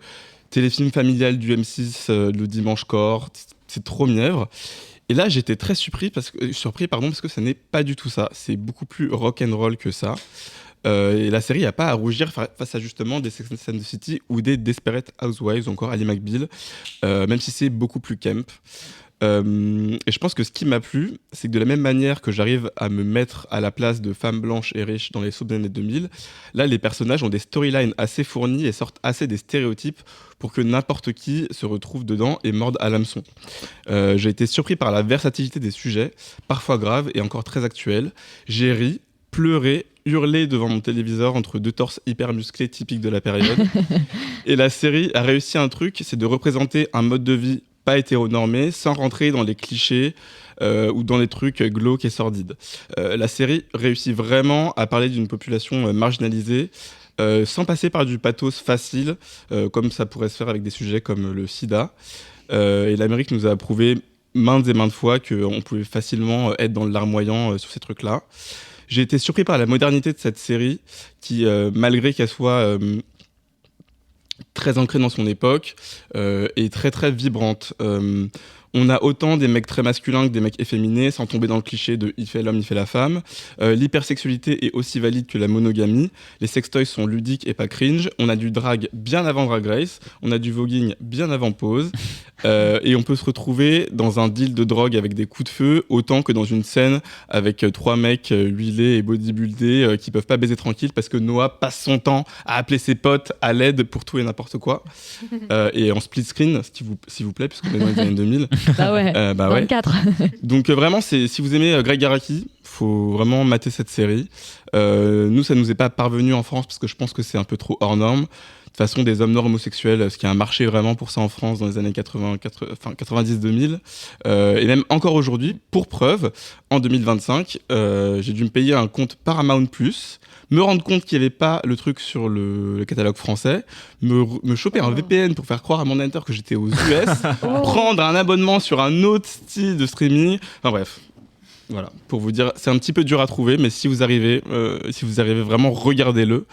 téléfilm familial du M6 le dimanche corps. C'est trop mièvre. Et là, j'étais très surpris parce que ça n'est pas du tout ça. C'est beaucoup plus rock'n'roll que ça. Et la série n'a pas à rougir face à justement des Sex and the City ou des Desperate Housewives ou encore Ally McBeal, même si c'est beaucoup plus camp. Et je pense que ce qui m'a plu, c'est que de la même manière que j'arrive à me mettre à la place de femmes blanches et riches dans les soaps des années 2000, là les personnages ont des storylines assez fournies et sortent assez des stéréotypes pour que n'importe qui se retrouve dedans et morde à l'hameçon. J'ai été surpris par la versatilité des sujets, parfois graves et encore très actuels. J'ai ri, pleuré, hurlé devant mon téléviseur entre deux torses hyper musclés typiques de la période. Et la série a réussi un truc, c'est de représenter un mode de vie pas hétéronormé, sans rentrer dans les clichés ou dans les trucs glauques et sordides. La série réussit vraiment à parler d'une population marginalisée, sans passer par du pathos facile, comme ça pourrait se faire avec des sujets comme le sida. Et l'Amérique nous a prouvé maintes et maintes fois qu'on pouvait facilement être dans le larmoyant sur ces trucs-là. J'ai été surpris par la modernité de cette série, qui, malgré qu'elle soit très ancrée dans son époque, et très très vibrante. On a autant des mecs très masculins que des mecs efféminés, sans tomber dans le cliché de il fait l'homme, il fait la femme. L'hypersexualité est aussi valide que la monogamie. Les sextoys sont ludiques et pas cringe. On a du drag bien avant Drag Race. On a du voguing bien avant Pose. Et on peut se retrouver dans un deal de drogue avec des coups de feu, autant que dans une scène avec 3 mecs huilés et bodybuildés qui peuvent pas baiser tranquille parce que Noah passe son temps à appeler ses potes à l'aide pour tout et n'importe quoi. Et en split screen, s'il vous plaît, puisqu'on est dans les années 2000. Bah ouais, 24. Ouais. Donc vraiment, si vous aimez Greg Araki, faut vraiment mater cette série. Nous, ça nous est pas parvenu en France parce que je pense que c'est un peu trop hors norme. De toute façon, des hommes noirs homosexuels, ce qui a un marché vraiment pour ça en France dans les années 90-2000, et même encore aujourd'hui, pour preuve, en 2025, j'ai dû me payer un compte Paramount+, me rendre compte qu'il n'y avait pas le truc sur le catalogue français, me choper un VPN pour faire croire à mon editeur que j'étais aux US, prendre un abonnement sur un autre style de streaming, enfin bref. Voilà, pour vous dire, c'est un petit peu dur à trouver, mais si vous arrivez vraiment, regardez-le.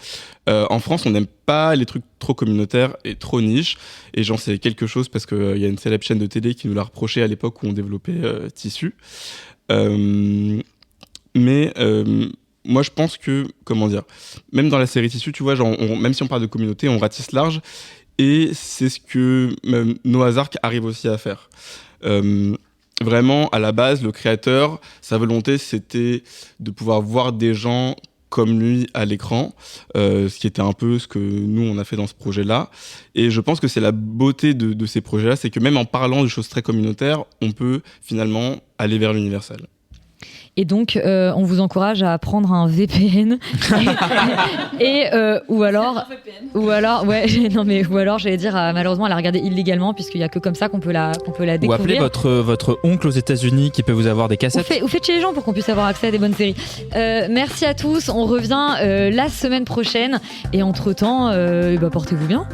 En France, on n'aime pas les trucs trop communautaires et trop niches, et j'en sais quelque chose parce qu'il y a une célèbre chaîne de télé qui nous l'a reproché à l'époque où on développait Tissu. Moi, je pense que, comment dire, même dans la série Tissu, tu vois, genre, même si on parle de communauté, on ratisse large, et c'est ce que Noah Zark arrive aussi à faire. Vraiment, à la base, le créateur, sa volonté, c'était de pouvoir voir des gens comme lui à l'écran, ce qui était un peu ce que nous, on a fait dans ce projet-là. Et je pense que c'est la beauté de ces projets-là, c'est que même en parlant de choses très communautaires, on peut finalement aller vers l'universel. Et donc, on vous encourage à prendre un VPN ou alors, j'allais dire malheureusement à la regarder illégalement puisqu'il y a que comme ça qu'on peut la découvrir. Ou appeler votre oncle aux États-Unis qui peut vous avoir des cassettes. Ou faites chez les gens pour qu'on puisse avoir accès à des bonnes séries. Merci à tous. On revient la semaine prochaine et entre temps, portez-vous bien.